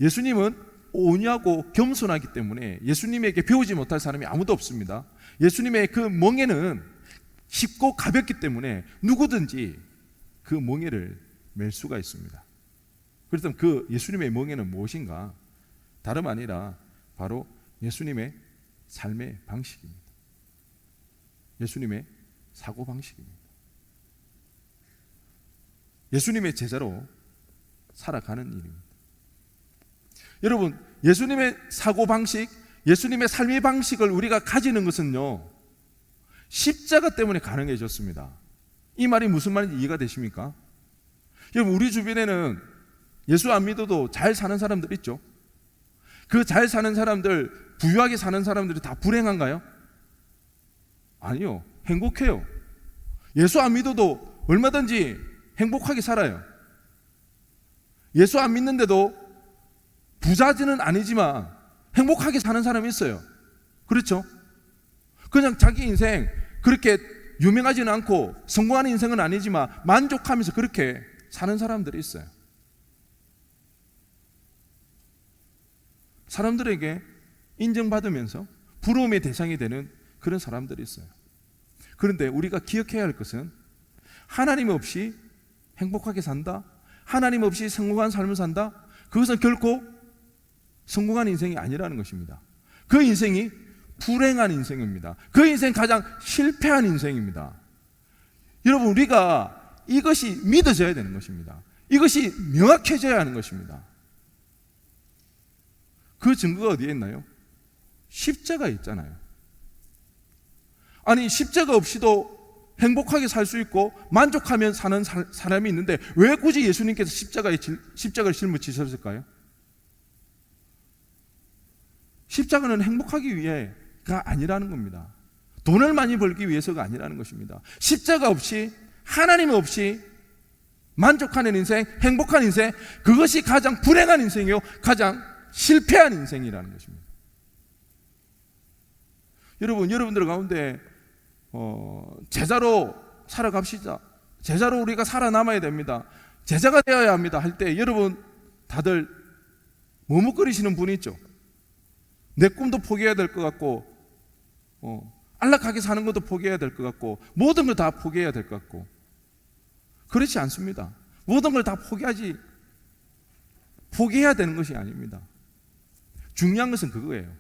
예수님은 오냐고 겸손하기 때문에 예수님에게 배우지 못할 사람이 아무도 없습니다. 예수님의 그 멍에는 쉽고 가볍기 때문에 누구든지 그 멍에를 맬 수가 있습니다. 그렇다면 그 예수님의 멍에는 무엇인가? 다름 아니라 바로 예수님의 삶의 방식입니다. 예수님의 사고방식입니다. 예수님의 제자로 살아가는 일입니다. 여러분, 예수님의 사고방식, 예수님의 삶의 방식을 우리가 가지는 것은요, 십자가 때문에 가능해졌습니다. 이 말이 무슨 말인지 이해가 되십니까? 여러분, 우리 주변에는 예수 안 믿어도 잘 사는 사람들 있죠? 그 잘 사는 사람들, 부유하게 사는 사람들이 다 불행한가요? 아니요, 행복해요. 예수 안 믿어도 얼마든지 행복하게 살아요. 예수 안 믿는데도 부자지는 아니지만 행복하게 사는 사람이 있어요. 그렇죠? 그냥 자기 인생 그렇게 유명하지는 않고 성공하는 인생은 아니지만 만족하면서 그렇게 사는 사람들이 있어요. 사람들에게 인정받으면서 부러움의 대상이 되는 그런 사람들이 있어요. 그런데 우리가 기억해야 할 것은 하나님 없이 행복하게 산다, 하나님 없이 성공한 삶을 산다, 그것은 결코 성공한 인생이 아니라는 것입니다. 그 인생이 불행한 인생입니다. 그 인생 가장 실패한 인생입니다. 여러분, 우리가 이것이 믿어져야 되는 것입니다. 이것이 명확해져야 하는 것입니다. 그 증거가 어디에 있나요? 십자가에 있잖아요. 아니, 십자가 없이도 행복하게 살 수 있고 만족하면 사는 사람이 있는데 왜 굳이 예수님께서 십자가를 짊어지셨을까요? 십자가는 행복하기 위해가 아니라는 겁니다. 돈을 많이 벌기 위해서가 아니라는 것입니다. 십자가 없이, 하나님 없이 만족하는 인생, 행복한 인생, 그것이 가장 불행한 인생이요, 가장 실패한 인생이라는 것입니다. 여러분들 가운데 제자로 살아갑시다. 제자로 우리가 살아남아야 됩니다. 제자가 되어야 합니다 할 때 여러분 다들 머뭇거리시는 분이 있죠. 내 꿈도 포기해야 될 것 같고, 안락하게 사는 것도 포기해야 될 것 같고, 모든 걸 다 포기해야 될 것 같고. 그렇지 않습니다. 모든 걸 다 포기해야 되는 것이 아닙니다. 중요한 것은 그거예요.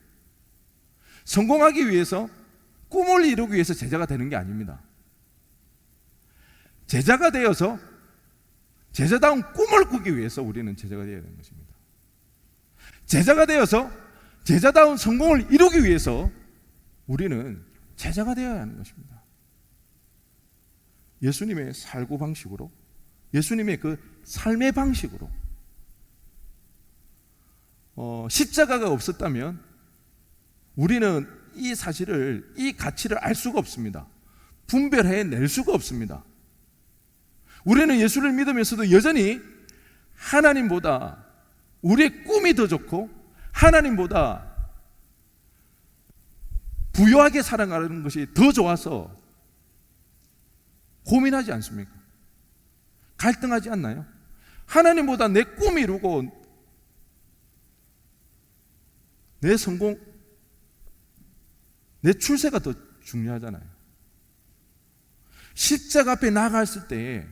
성공하기 위해서, 꿈을 이루기 위해서 제자가 되는 게 아닙니다. 제자가 되어서 제자다운 꿈을 꾸기 위해서 우리는 제자가 되어야 되는 것입니다. 제자가 되어서 제자다운 성공을 이루기 위해서 우리는 제자가 되어야 하는 것입니다. 예수님의 살고 방식으로, 예수님의 그 삶의 방식으로. 십자가가 없었다면 우리는 이 사실을, 이 가치를 알 수가 없습니다. 분별해 낼 수가 없습니다. 우리는 예수를 믿으면서도 여전히 하나님보다 우리의 꿈이 더 좋고, 하나님보다 부유하게 살아가는 것이 더 좋아서 고민하지 않습니까? 갈등하지 않나요? 하나님보다 내 꿈이 이루고 내 성공, 내 출세가 더 중요하잖아요. 십자가 앞에 나아갔을 때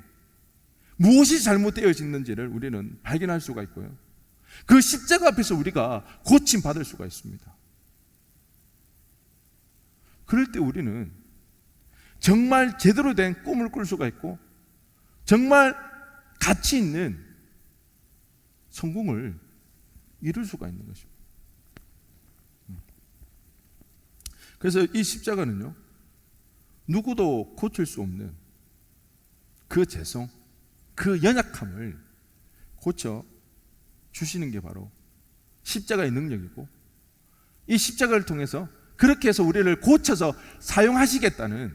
무엇이 잘못되어졌는지를 우리는 발견할 수가 있고요, 그 십자가 앞에서 우리가 고침받을 수가 있습니다. 그럴 때 우리는 정말 제대로 된 꿈을 꿀 수가 있고, 정말 가치 있는 성공을 이룰 수가 있는 것입니다. 그래서 이 십자가는요, 누구도 고칠 수 없는 그 죄성, 그 연약함을 고쳐 주시는 게 바로 십자가의 능력이고, 이 십자가를 통해서 그렇게 해서 우리를 고쳐서 사용하시겠다는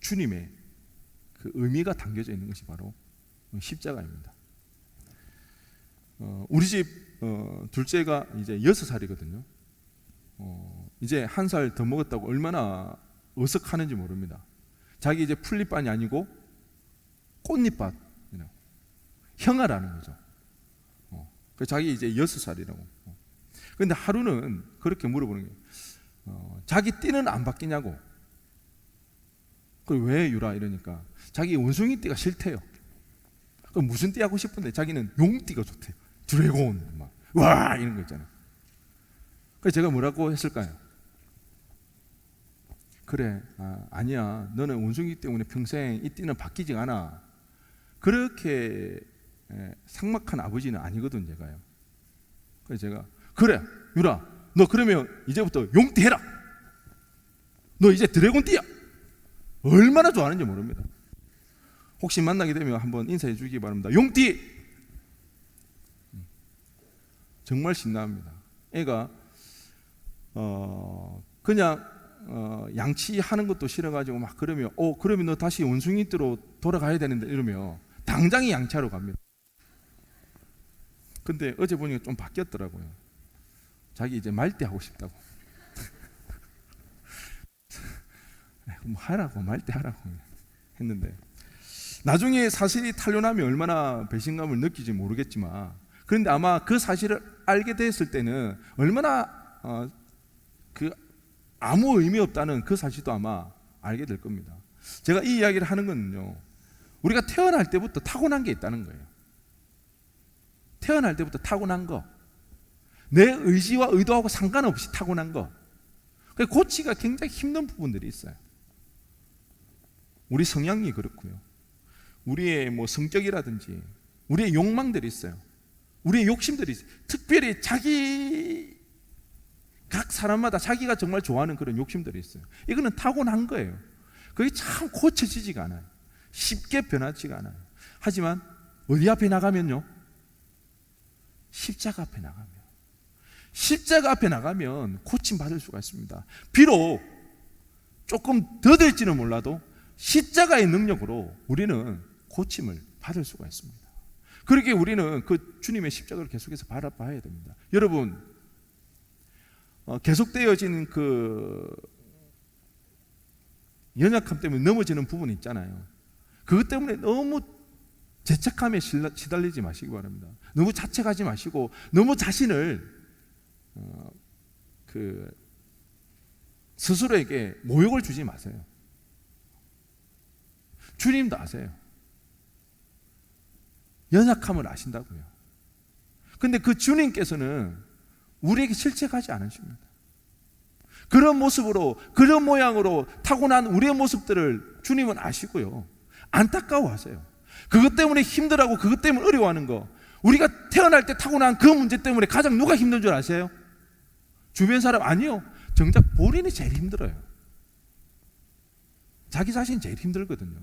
주님의 그 의미가 담겨져 있는 것이 바로 십자가입니다. 우리 집 둘째가 이제 6살이거든요. 이제 1살 더 먹었다고 얼마나 어석하는지 모릅니다. 자기 이제 풀잎밭이 아니고 꽃잎밭, 형아라는 거죠. 자기 이제 6살이라고. 그런데 하루는 그렇게 물어보는 거예요. 자기 띠는 안 바뀌냐고. 그걸 왜 유라 이러니까 자기 원숭이 띠가 싫대요. 그럼 무슨 띠 하고 싶은데 자기는 용띠가 좋대요. 드래곤 막 와 이런 거 있잖아요. 그래서 제가 뭐라고 했을까요? 그래, 아니야. 너는 원숭이 때문에 평생 이 띠는 바뀌지 않아. 그렇게 삭막한 아버지는 아니거든 제가요. 그래서 제가 그래 유라, 너 그러면 이제부터 용띠 해라. 너 이제 드래곤 띠야. 얼마나 좋아하는지 모릅니다. 혹시 만나게 되면 한번 인사해 주기 바랍니다. 용띠. 정말 신나합니다. 애가 그냥 양치하는 것도 싫어가지고 막 그러면 그러면 너 다시 원숭이 띠로 돌아가야 되는데 이러면 당장에 양치하러 갑니다. 근데 어제 보니까 좀 바뀌었더라고요. 자기 이제 말띠 하고 싶다고. 뭐 하라고, 말띠 하라고 했는데 나중에 사실이 탄로나면 얼마나 배신감을 느끼지 모르겠지만, 그런데 아마 그 사실을 알게 됐을 때는 얼마나 아무 의미 없다는 그 사실도 아마 알게 될 겁니다. 제가 이 이야기를 하는 건요, 우리가 태어날 때부터 타고난 게 있다는 거예요. 태어날 때부터 타고난 거, 내 의지와 의도하고 상관없이 타고난 거, 고치기가 굉장히 힘든 부분들이 있어요. 우리 성향이 그렇고요, 우리의 뭐 성격이라든지 우리의 욕망들이 있어요. 우리의 욕심들이 있어요. 특별히 각 사람마다 자기가 정말 좋아하는 그런 욕심들이 있어요. 이거는 타고난 거예요. 그게 참 고쳐지지가 않아요. 쉽게 변하지가 않아요. 하지만 어디 앞에 나가면요? 십자가 앞에 나가면 고침받을 수가 있습니다. 비록 조금 더딜지는 몰라도 십자가의 능력으로 우리는 고침을 받을 수가 있습니다. 그렇게 우리는 그 주님의 십자가를 계속해서 바라봐야 됩니다. 여러분, 계속되어진 그 연약함 때문에 넘어지는 부분이 있잖아요. 그것 때문에 너무 죄책감에 시달리지 마시기 바랍니다. 너무 자책하지 마시고 너무 자신을 스스로에게 모욕을 주지 마세요. 주님도 아세요. 연약함을 아신다고요. 근데 그 주님께서는 우리에게 실책하지 않으십니다. 그런 모습으로, 그런 모양으로 타고난 우리의 모습들을 주님은 아시고요, 안타까워하세요. 그것 때문에 힘들어하고 그것 때문에 어려워하는 거, 우리가 태어날 때 타고난 그 문제 때문에 가장 누가 힘든 줄 아세요? 주변 사람 아니요. 정작 본인이 제일 힘들어요. 자기 자신이 제일 힘들거든요.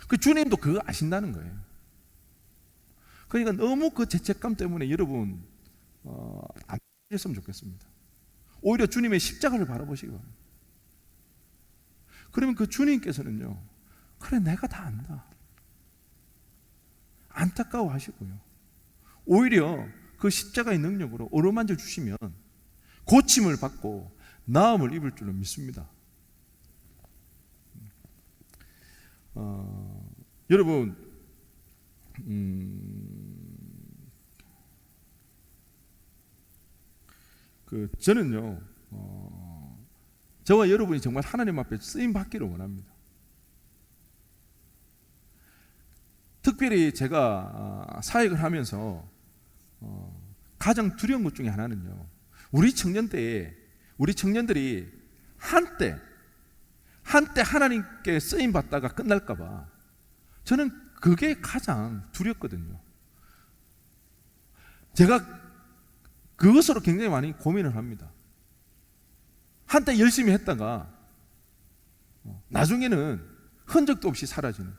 그 주님도 그거 아신다는 거예요. 그러니까 너무 그 죄책감 때문에 여러분 안 했으면 좋겠습니다. 오히려 주님의 십자가를 바라보시기 바랍니다. 그러면 그 주님께서는요, 그래 내가 다 안다, 안타까워하시고요, 오히려 그 십자가의 능력으로 어루만져 주시면 고침을 받고 나음을 입을 줄로 믿습니다. 여러분, 저는요, 저와 여러분이 정말 하나님 앞에 쓰임 받기를 원합니다. 특별히 제가 사역을 하면서 가장 두려운 것 중에 하나는요, 우리 청년들이 한때 하나님께 쓰임 받다가 끝날까 봐, 저는 그게 가장 두렵거든요. 제가 그것으로 굉장히 많이 고민을 합니다. 한때 열심히 했다가 나중에는 흔적도 없이 사라지는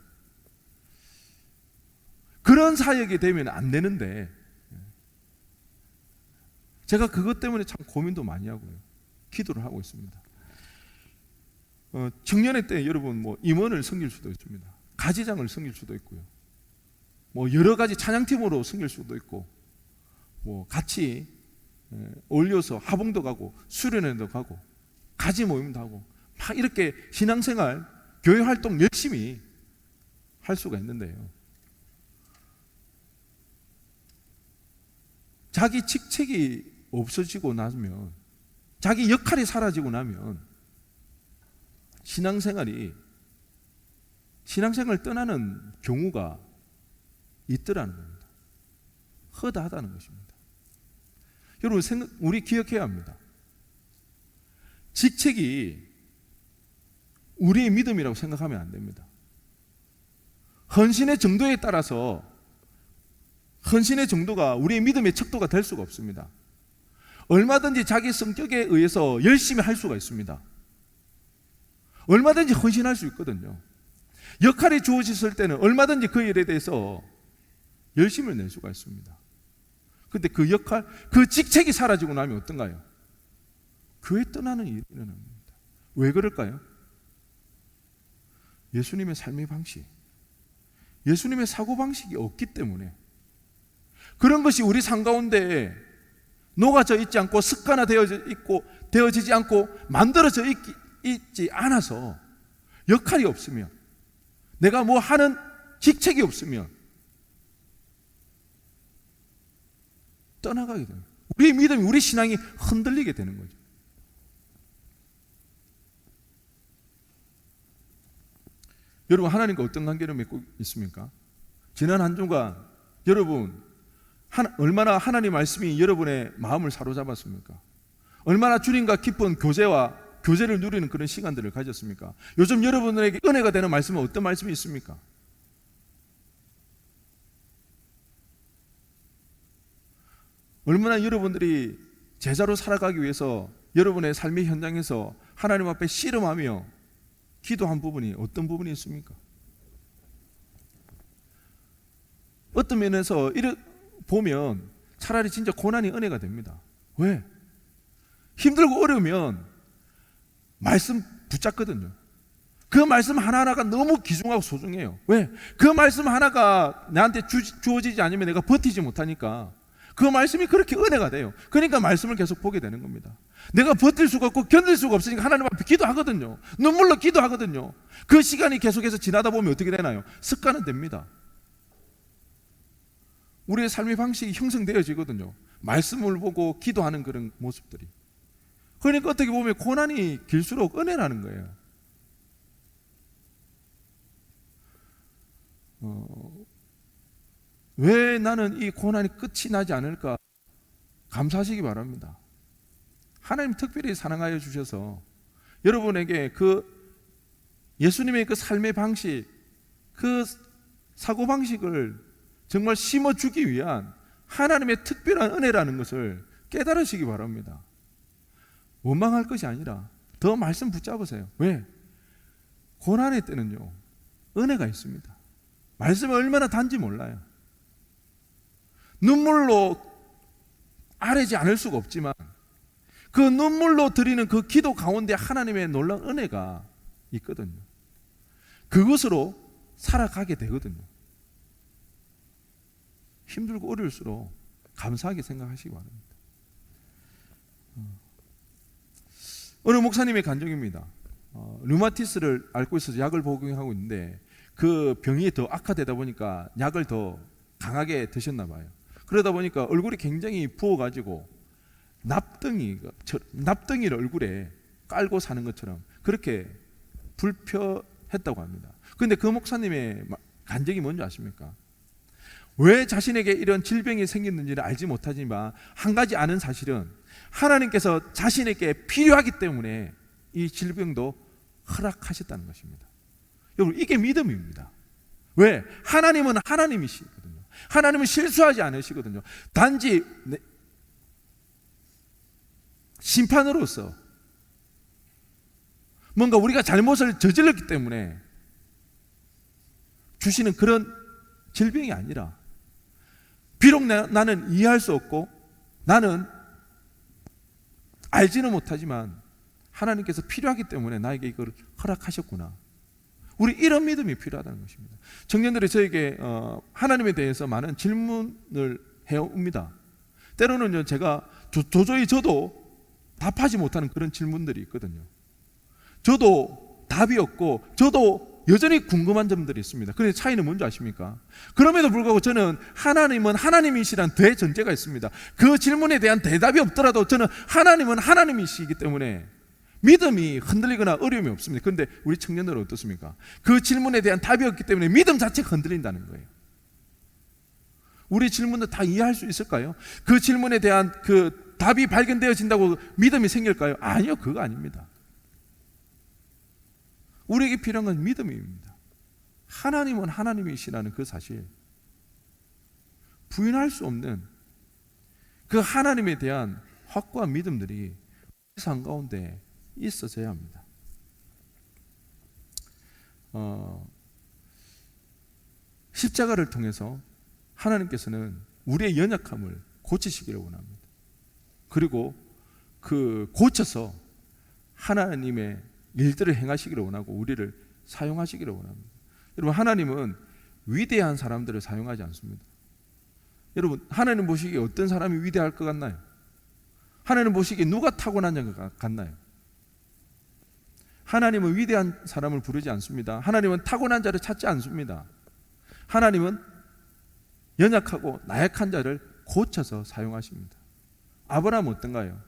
그런 사역이 되면 안 되는데, 제가 그것 때문에 참 고민도 많이 하고요, 기도를 하고 있습니다. 청년회 때 여러분 뭐 임원을 섬길 수도 있습니다. 가지장을 섬길 수도 있고요, 뭐 여러 가지 찬양팀으로 섬길 수도 있고, 뭐 같이 어울려서 하봉도 가고 수련회도 가고 가지 모임도 하고 막 이렇게 신앙생활, 교회 활동 열심히 할 수가 있는데요, 자기 직책이 없어지고 나면, 자기 역할이 사라지고 나면 신앙생활을 떠나는 경우가 있더라는 겁니다. 허다하다는 것입니다. 여러분, 우리 기억해야 합니다. 직책이 우리의 믿음이라고 생각하면 안 됩니다. 헌신의 정도에 따라서 헌신의 정도가 우리의 믿음의 척도가 될 수가 없습니다. 얼마든지 자기 성격에 의해서 열심히 할 수가 있습니다. 얼마든지 헌신할 수 있거든요. 역할이 주어졌을 때는 얼마든지 그 일에 대해서 열심을 낼 수가 있습니다. 그런데 그 역할, 그 직책이 사라지고 나면 어떤가요? 교회 떠나는 일이 일어납니다. 왜 그럴까요? 예수님의 삶의 방식, 예수님의 사고방식이 없기 때문에, 그런 것이 우리 삶 가운데 녹아져 있지 않고 되어지지 않고 만들어져 있지 않아서, 역할이 없으면, 내가 뭐 하는 직책이 없으면 떠나가게 됩니다. 우리의 믿음이, 우리 신앙이 흔들리게 되는 거죠. 여러분, 하나님과 어떤 관계를 맺고 있습니까? 지난 한 주간 여러분 얼마나 하나님 말씀이 여러분의 마음을 사로잡았습니까? 얼마나 주님과 깊은 교제를 누리는 그런 시간들을 가졌습니까? 요즘 여러분들에게 은혜가 되는 말씀은 어떤 말씀이 있습니까? 얼마나 여러분들이 제자로 살아가기 위해서 여러분의 삶의 현장에서 하나님 앞에 씨름하며 기도한 부분이 어떤 부분이 있습니까? 어떤 면에서 보면 차라리 진짜 고난이 은혜가 됩니다. 왜? 힘들고 어려우면 말씀 붙잡거든요. 그 말씀 하나하나가 너무 귀중하고 소중해요. 왜? 그 말씀 하나가 나한테 주어지지 않으면 내가 버티지 못하니까 그 말씀이 그렇게 은혜가 돼요. 그러니까 말씀을 계속 보게 되는 겁니다. 내가 버틸 수가 없고 견딜 수가 없으니까 하나님 앞에 기도하거든요. 눈물로 기도하거든요. 그 시간이 계속해서 지나다 보면 어떻게 되나요? 습관은 됩니다. 우리의 삶의 방식이 형성되어지거든요. 말씀을 보고 기도하는 그런 모습들이. 그러니까 어떻게 보면 고난이 길수록 은혜라는 거예요. 왜 나는 이 고난이 끝이 나지 않을까 감사하시기 바랍니다. 하나님 특별히 사랑하여 주셔서 여러분에게 그 예수님의 그 삶의 방식, 그 사고방식을 정말 심어주기 위한 하나님의 특별한 은혜라는 것을 깨달으시기 바랍니다. 원망할 것이 아니라 더 말씀 붙잡으세요. 왜? 고난의 때는요, 은혜가 있습니다. 말씀이 얼마나 단지 몰라요. 눈물로 아뢰지 않을 수가 없지만 그 눈물로 드리는 그 기도 가운데 하나님의 놀라운 은혜가 있거든요. 그것으로 살아가게 되거든요. 힘들고 어려울수록 감사하게 생각하시기 바랍니다. 어느 목사님의 간증입니다. 류마티스를 앓고 있어서 약을 복용하고 있는데 그 병이 더 악화되다 보니까 약을 더 강하게 드셨나 봐요. 그러다 보니까 얼굴이 굉장히 부어가지고 납덩이를 얼굴에 깔고 사는 것처럼 그렇게 불편했다고 합니다. 그런데 그 목사님의 간증이 뭔지 아십니까? 왜 자신에게 이런 질병이 생겼는지를 알지 못하지만 한 가지 아는 사실은 하나님께서 자신에게 필요하기 때문에 이 질병도 허락하셨다는 것입니다. 여러분, 이게 믿음입니다. 왜? 하나님은 하나님이시거든요. 하나님은 실수하지 않으시거든요. 단지 심판으로서 뭔가 우리가 잘못을 저질렀기 때문에 주시는 그런 질병이 아니라, 비록 나는 이해할 수 없고 나는 알지는 못하지만 하나님께서 필요하기 때문에 나에게 이걸 허락하셨구나. 우리 이런 믿음이 필요하다는 것입니다. 청년들이 저에게 하나님에 대해서 많은 질문을 해옵니다. 때로는 제가 도저히 저도 답하지 못하는 그런 질문들이 있거든요. 저도 답이 없고 저도 여전히 궁금한 점들이 있습니다. 그런데 차이는 뭔지 아십니까? 그럼에도 불구하고 저는 하나님은 하나님이시란 대전제가 있습니다. 그 질문에 대한 대답이 없더라도 저는 하나님은 하나님이시기 때문에 믿음이 흔들리거나 어려움이 없습니다. 그런데 우리 청년들은 어떻습니까? 그 질문에 대한 답이 없기 때문에 믿음 자체가 흔들린다는 거예요. 우리 질문도 다 이해할 수 있을까요? 그 질문에 대한 그 답이 발견되어진다고 믿음이 생길까요? 아니요, 그거 아닙니다. 우리에게 필요한 건 믿음입니다. 하나님은 하나님이시라는 그 사실, 부인할 수 없는 그 하나님에 대한 확고한 믿음들이 삶 가운데 있어져야 합니다. 십자가를 통해서 하나님께서는 우리의 연약함을 고치시기를 원합니다. 그리고 그 고쳐서 하나님의 일들을 행하시기를 원하고 우리를 사용하시기를 원합니다. 여러분, 하나님은 위대한 사람들을 사용하지 않습니다. 여러분, 하나님 보시기에 어떤 사람이 위대할 것 같나요? 하나님 보시기에 누가 타고난 것 같나요? 하나님은 위대한 사람을 부르지 않습니다. 하나님은 타고난 자를 찾지 않습니다. 하나님은 연약하고 나약한 자를 고쳐서 사용하십니다. 아브라함은 어떤가요?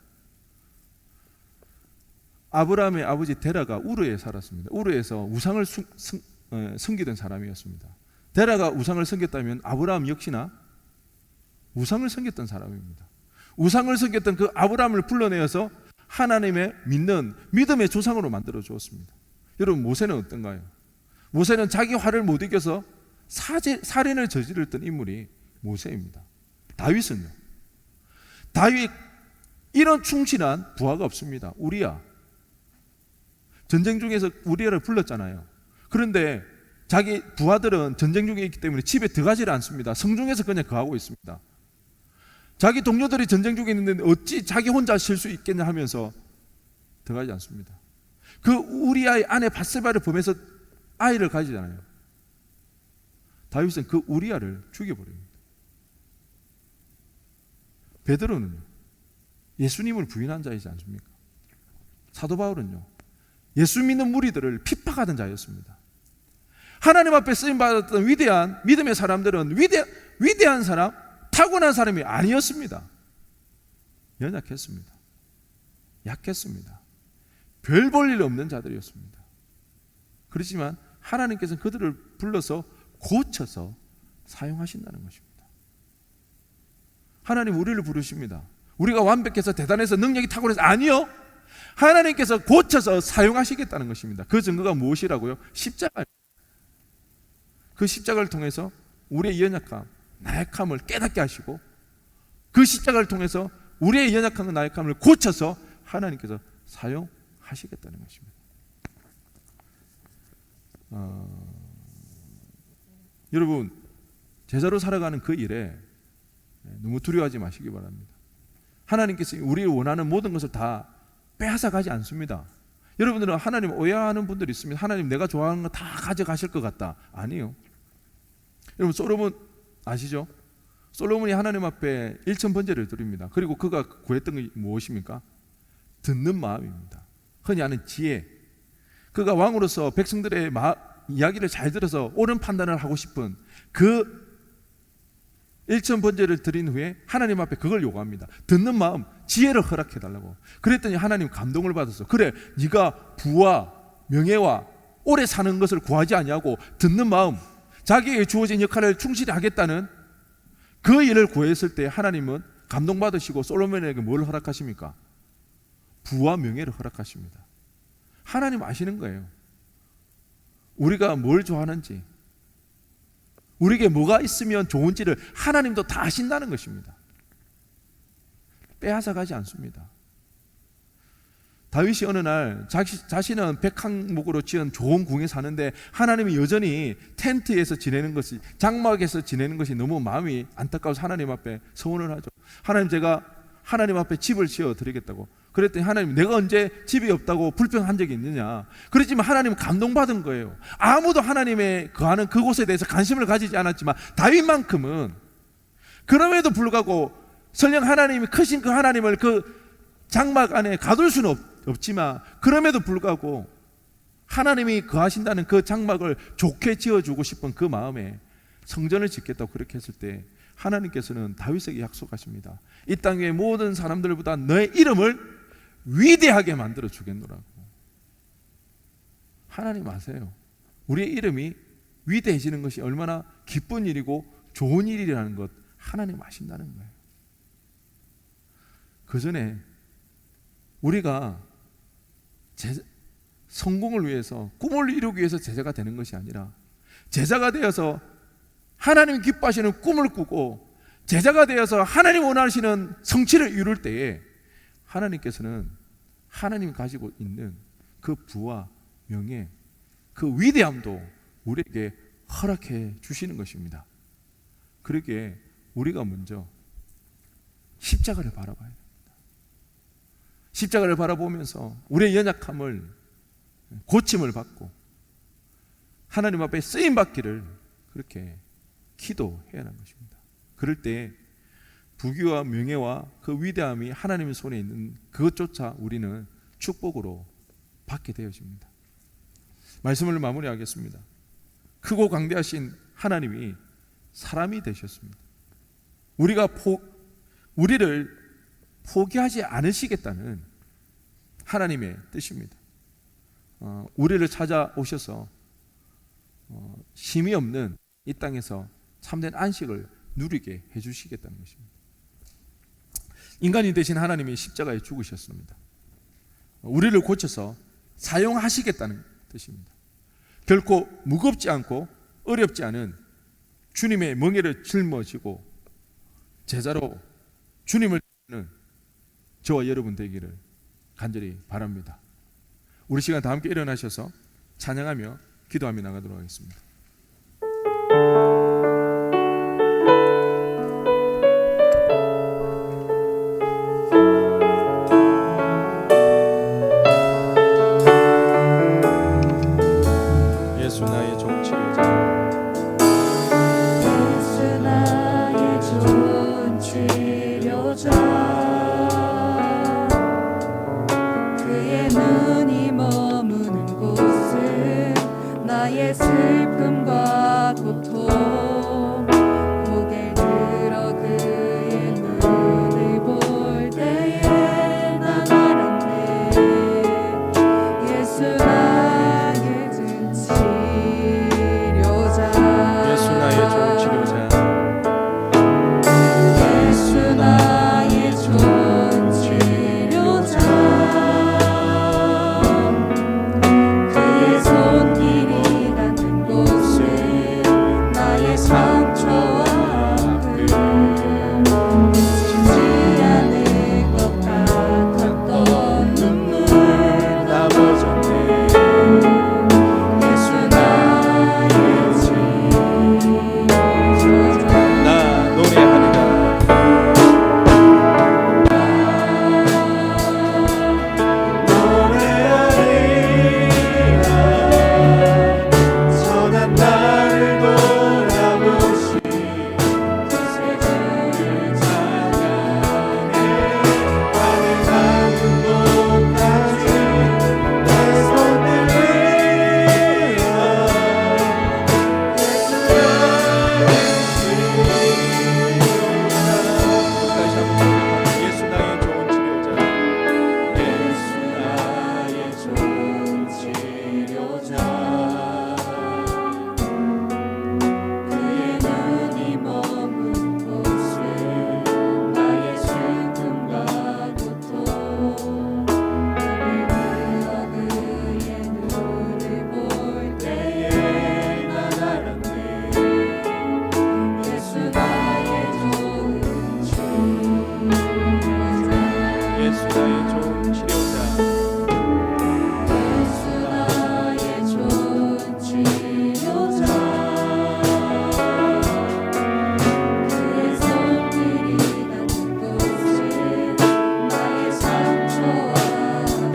아브라함의 아버지 데라가 우르에 살았습니다. 우르에서 우상을 섬기던 사람이었습니다. 데라가 우상을 섬겼다면 아브라함 역시나 우상을 섬겼던 사람입니다. 우상을 섬겼던 그 아브라함을 불러내어서 하나님의 믿는 믿음의 조상으로 만들어 주었습니다. 여러분, 모세는 어떤가요? 모세는 자기 화를 못 이겨서 살인을 저질렀던 인물이 모세입니다. 다윗은요? 다윗, 이런 충실한 부하가 없습니다. 우리야, 전쟁 중에서 우리야를 불렀잖아요. 그런데 자기 부하들은 전쟁 중에 있기 때문에 집에 들어가지를 않습니다. 성중에서 그냥 거하고 있습니다. 자기 동료들이 전쟁 중에 있는데 어찌 자기 혼자 쉴 수 있겠냐 하면서 들어가지 않습니다. 그 우리아의 아내 밧세바를 보면서 아이를 가지잖아요. 다윗은 그 우리아를 죽여버립니다. 베드로는요, 예수님을 부인한 자이지 않습니까? 사도 바울은요, 예수 믿는 무리들을 핍박하던 자였습니다. 하나님 앞에 쓰임받았던 위대한 믿음의 사람들은 위대한 사람, 타고난 사람이 아니었습니다. 연약했습니다. 약했습니다. 별 볼 일 없는 자들이었습니다. 그렇지만 하나님께서는 그들을 불러서 고쳐서 사용하신다는 것입니다. 하나님 우리를 부르십니다. 우리가 완벽해서 대단해서 능력이 탁월해서, 아니요, 하나님께서 고쳐서 사용하시겠다는 것입니다. 그 증거가 무엇이라고요? 십자가. 그 십자가를 통해서 우리의 연약함, 나약함을 깨닫게 하시고, 그 십자가를 통해서 우리의 연약함과 나약함을 고쳐서 하나님께서 사용하시겠다는 것입니다. 여러분, 제자로 살아가는 그 일에 너무 두려워하지 마시기 바랍니다. 하나님께서 우리를 원하는 모든 것을 다 빼앗아 가지 않습니다. 여러분들은 하나님 오해하는 분들이 있습니다. 하나님 내가 좋아하는 거 다 가져가실 것 같다. 아니요. 여러분, 솔로몬 아시죠? 솔로몬이 하나님 앞에 1,000번제를 드립니다. 그리고 그가 구했던 게 무엇입니까? 듣는 마음입니다. 흔히 아는 지혜. 그가 왕으로서 백성들의 이야기를 잘 들어서 옳은 판단을 하고 싶은 그 1,000번제를 드린 후에 하나님 앞에 그걸 요구합니다. 듣는 마음, 지혜를 허락해달라고. 그랬더니 하나님 감동을 받아서, 그래, 네가 부와 명예와 오래 사는 것을 구하지 아니하고 듣는 마음, 자기에게 주어진 역할을 충실히 하겠다는 그 일을 구했을 때 하나님은 감동받으시고 솔로몬에게 뭘 허락하십니까? 부와 명예를 허락하십니다. 하나님 아시는 거예요. 우리가 뭘 좋아하는지, 우리에게 뭐가 있으면 좋은지를 하나님도 다 아신다는 것입니다. 빼앗아 가지 않습니다. 다윗이 어느 날 자신은 백항목으로 지은 좋은 궁에 사는데 하나님이 여전히 텐트에서 지내는 것이, 장막에서 지내는 것이 너무 마음이 안타까워서 하나님 앞에 서원을 하죠. 하나님, 제가 하나님 앞에 집을 지어 드리겠다고. 그랬더니 하나님, 내가 언제 집이 없다고 불평한 적이 있느냐. 그렇지만 하나님은 감동받은 거예요. 아무도 하나님의 거하는 그곳에 대해서 관심을 가지지 않았지만 다윗만큼은, 그럼에도 불구하고 설령 하나님이 크신 그 하나님을 그 장막 안에 가둘 수는 없지만 그럼에도 불구하고 하나님이 거하신다는 그 장막을 좋게 지어주고 싶은 그 마음에 성전을 짓겠다고 그렇게 했을 때 하나님께서는 다윗에게 약속하십니다. 이 땅의 모든 사람들보다 너의 이름을 위대하게 만들어 주겠노라고. 하나님 아세요? 우리의 이름이 위대해지는 것이 얼마나 기쁜 일이고 좋은 일이라는 것 하나님 아신다는 거예요. 그 전에 우리가 성공을 위해서, 꿈을 이루기 위해서 제자가 되는 것이 아니라 제자가 되어서 하나님 기뻐하시는 꿈을 꾸고 제자가 되어서 하나님 원하시는 성취를 이룰 때에 하나님께서는 하나님이 가지고 있는 그 부와 명예, 그 위대함도 우리에게 허락해 주시는 것입니다. 그러기에 우리가 먼저 십자가를 바라봐야 됩니다. 십자가를 바라보면서 우리의 연약함을, 고침을 받고 하나님 앞에 쓰임받기를 그렇게 기도해야 하는 것입니다. 그럴 때 부귀와 명예와 그 위대함이 하나님의 손에 있는 그것조차 우리는 축복으로 받게 되어집니다. 말씀을 마무리하겠습니다. 크고 강대하신 하나님이 사람이 되셨습니다. 우리를 포기하지 않으시겠다는 하나님의 뜻입니다. 우리를 찾아오셔서 쉼이 없는 이 땅에서 참된 안식을 누리게 해주시겠다는 것입니다. 인간이 되신 하나님이 십자가에 죽으셨습니다. 우리를 고쳐서 사용하시겠다는 뜻입니다. 결코 무겁지 않고 어렵지 않은 주님의 멍에를 짊어지고 제자로 주님을 따르는 저와 여러분 되기를 간절히 바랍니다. 우리 시간 다 함께 일어나셔서 찬양하며 기도하며 나가도록 하겠습니다. 예수 나의 좋은 치료자, 예수 나의 좋은 치료자, 그의 눈이 머무는 곳은 나의 슬픔과 고통, 고개를 들어 그의 눈을 볼 때에 난 알았네. 예수 나의 든 치료자, 예수 나의 좋은 치료자, 예수 나의 좋은 치료자, 그의 손길이 닿는 곳은 나의 상처와 아픔, 멈추지 않을 것 같았던 눈물 다 젖었네. 예수 나의 치료자, 나 노래하리라. 선한 나를 돌아보시 구세주를 찬양해. 가능한 곳까지 내 손을 들어 다시 한번 예수 나의 좋은 치료자, 예수 나의 좋은 치료자, 그의 눈이 머문 곳은 나의 슬픔과 고통, 고개를 들어 그의 눈을 볼 때에 난 알았네. 예수 나의 좋은 치료자, 예수 나의 좋은 치료자, 예수 나의 좋은 치료자, 그의 손길이 닿는 곳은 나의 상처와 아픔,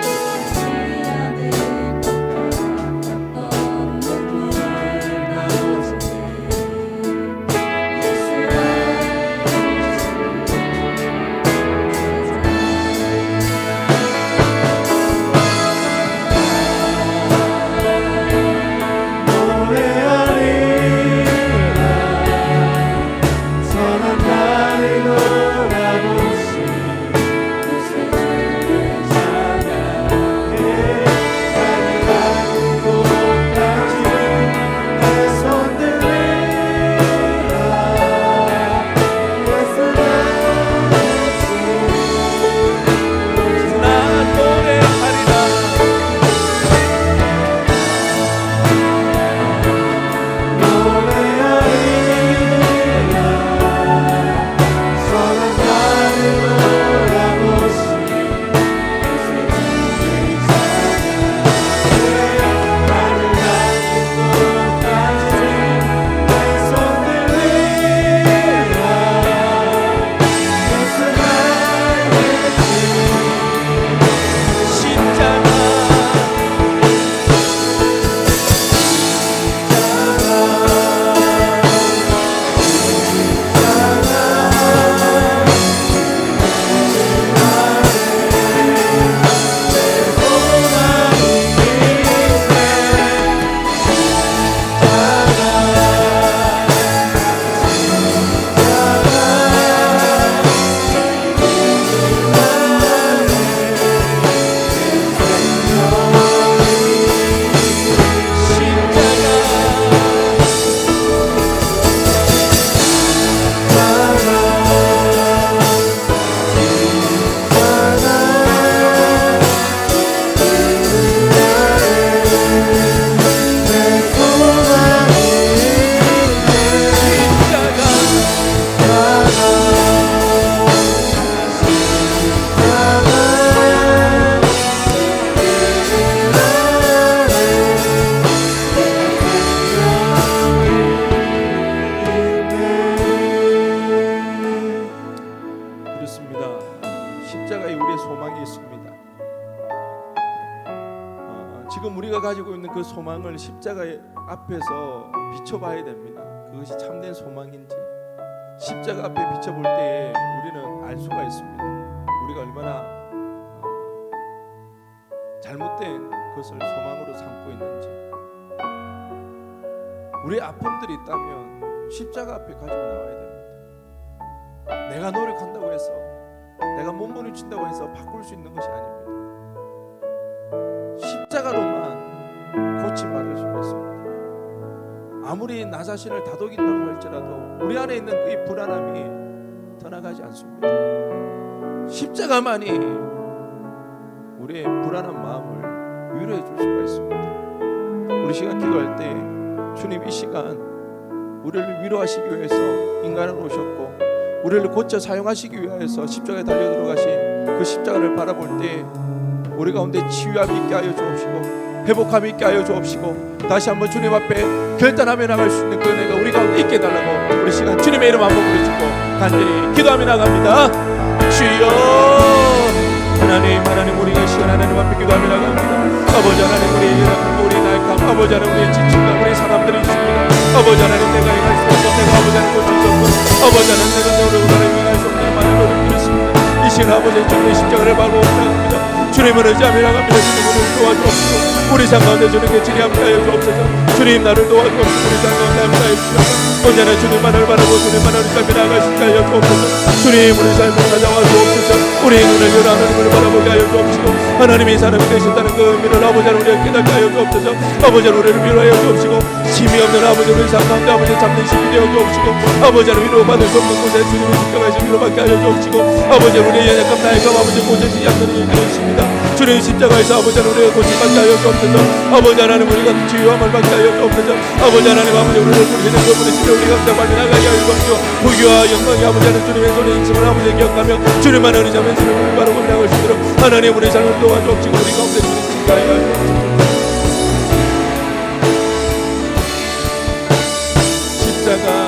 멈추지 않을 것 같았던 눈물 다 젖었네. 예수 나의 십자가에 우리의 소망이 있습니다. 지금 우리가 가지고 있는 그 소망을 십자가 앞에서 비춰봐야 됩니다. 그것이 참된 소망인지. 십자가 앞에 비춰볼 때에 우리는 알 수가 있습니다. 우리가 얼마나 잘못된 것을 소망으로 삼고 있는지. 우리의 아픔들이 있다면 십자가 앞에 가지고 나와야 됩니다. 내가 노력한다고 해서, 내가 몸부림친다고 해서 바꿀 수 있는 것이 아닙니다. 십자가로만 고침받을 수가 있습니다. 아무리 나 자신을 다독인다고 할지라도 우리 안에 있는 그 불안함이 떠나가지 않습니다. 십자가만이 우리의 불안한 마음을 위로해 줄 수가 있습니다. 우리 시간 기도할 때 주님 이 시간 우리를 위로하시기 위해서 인간을 오셨고 우리를 고쳐 사용하시기 위하여서 십자가에 달려 들어가신 그 십자가를 바라볼 때 우리 가운데 치유함이 있게 하여 주옵시고 회복함이 있게 하여 주옵시고 다시 한번 주님 앞에 결단하며 나갈 수 있는 그 은혜가 우리 가운데 있게 달라고 우리 시간 주님의 이름 한번 부르짖고 간절히 기도하며 나갑니다. 주여 하나님 우리 이 시간 하나님 앞에 기도하며 나갑니다. 아버지 하나님 우리 나약함 아버지 하나님 우리의 지침과 우리 사람들이 있습니다. 아버지 하나님 내가 행할 수 없고 내가 아버지 하나님 고칠 수 없고 아버지 하나님 내가 내 오르고나를 위할 수 없는 많은 노력들을 했습니다. 이 시간 아버지 주님의 십자가를 바로 나갑니다. 주님을 의지하며 나갑니다. 주님을 도와주옵시고 우리 삶 가운데 주님께 지리함께 하여 주옵소서. 주님 나를 도와주옵시고 우리 삶 가운데 함께 하여 주옵소서. 언제나 주님만을 바라고 주님만을 의지하며 나갈 수 있게 하여 주옵소서. 주님 우리 삶을 찾아와 주옵소서. 우리의 눈을 열어 하나님을 바라보게 하여 주옵시고 하나님이 사람이 되셨다는 그 의미를 아버지 하나님 우리가 깨닫게 하여 주옵소서. 아버지 하나님 우리를 위로하여 주옵시고 힘이 없는 아버지 우리 삶 가운데 아버지 잡는 힘이 되어 주옵시고 아버지 하나님 위로받을 수 없는 곳에 주님의 십자가에서 위로받게 하여 주옵시고 아버지 우리의 연약함 나이가 아버지 고쳐지지 않는 일이 되었습니다. 주님 십자가에서 아버지 하나님 우리가 고침받게 하여 주옵소서. 아버지 하나님 우리가 치유함을 받게 하여 주옵소서. 아버지 하나님 아버지 우리를 부르시는 그 분이시여 우리가 빨리 나가게 하여 주옵시고 부귀와 영광이 아버지 하나님 주님의 손에 있음을 아버지 기억하며 주님만을 의지하며 주님을 바라고 나갈 수 있도록 하나님 우리 삶을 도와주옵시고 우리 가운데 주님 지키게 하여 주옵소서. 십자가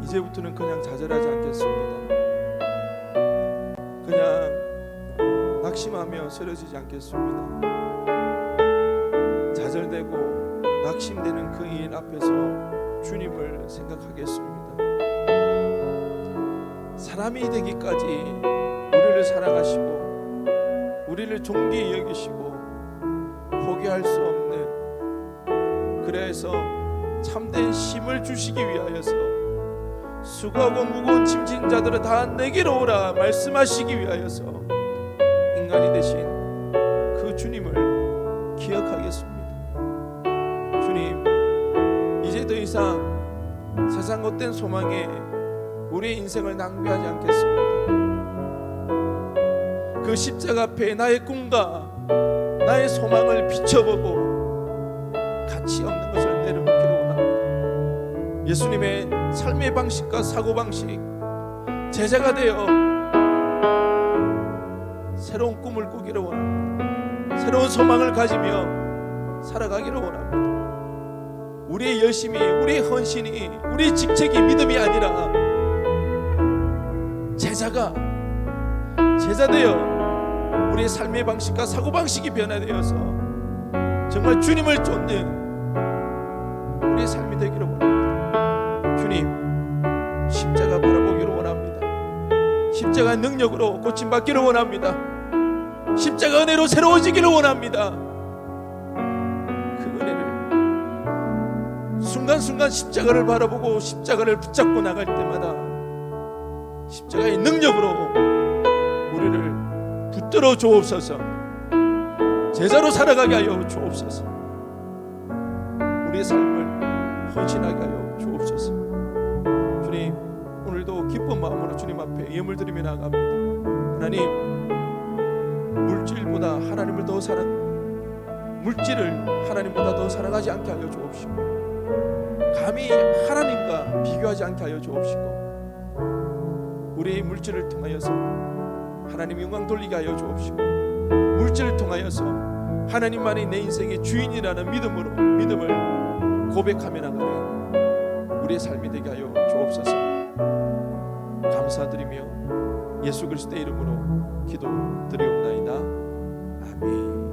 이제부터는 그냥 좌절하지 않겠습니다. 그냥 낙심하며 쓰러지지 않겠습니다. 좌절되고 낙심되는 그 일 앞에서 주님을 생각하겠습니다. 사람이 되기까지 우리를 사랑하시고 우리를 존귀히 여기시고 포기할 수 없는, 그래서 참된 힘을 주시기 위하여서 수고하고 무거운 짐진 자들을 다 내게로 오라 말씀하시기 위하여서 인간이 되신 그 주님을 기억하겠습니다. 주님, 이제 더 이상 세상 것된 소망에 우리의 인생을 낭비하지 않겠습니다. 그 십자가 앞에 나의 꿈과 나의 소망을 비춰보고 가치 없는 것을 내려놓기를 원합니다. 예수님의 삶의 방식과 사고방식, 제자가 되어 새로운 꿈을 꾸기를 원합니다. 새로운 소망을 가지며 살아가기를 원합니다. 우리의 열심이, 우리의 헌신이, 우리의 직책이 믿음이 아니라 제자 되어 우리의 삶의 방식과 사고방식이 변화되어서 정말 주님을 쫓는 우리의 삶이 되기를 원합니다. 주님, 십자가 바라보기를 원합니다. 십자가 능력으로 고침받기를 원합니다. 십자가 은혜로 새로워지기를 원합니다. 그 은혜를 순간순간 십자가를 바라보고 십자가를 붙잡고 나갈 때마다 십자가의 능력으로 우리를 붙들어 주옵소서. 제자로 살아가게 하여 주옵소서. 우리의 삶을 헌신하게 하여 주옵소서. 주님, 오늘도 기쁜 마음으로 주님 앞에 예물 드리며 나아갑니다. 하나님, 물질을 하나님보다 더 사랑하지 않게 하여 주옵시고, 감히 하나님과 비교하지 않게 하여 주옵시고, 우리의 물질을 통하여서 하나님 영광 돌리게 하여 주옵시고, 물질을 통하여서 하나님만이 내 인생의 주인이라는 믿음을 고백하며 나가는 우리의 삶이 되게 하여 주옵소서. 감사드리며 예수 그리스도의 이름으로 기도드리옵나이다. 아멘.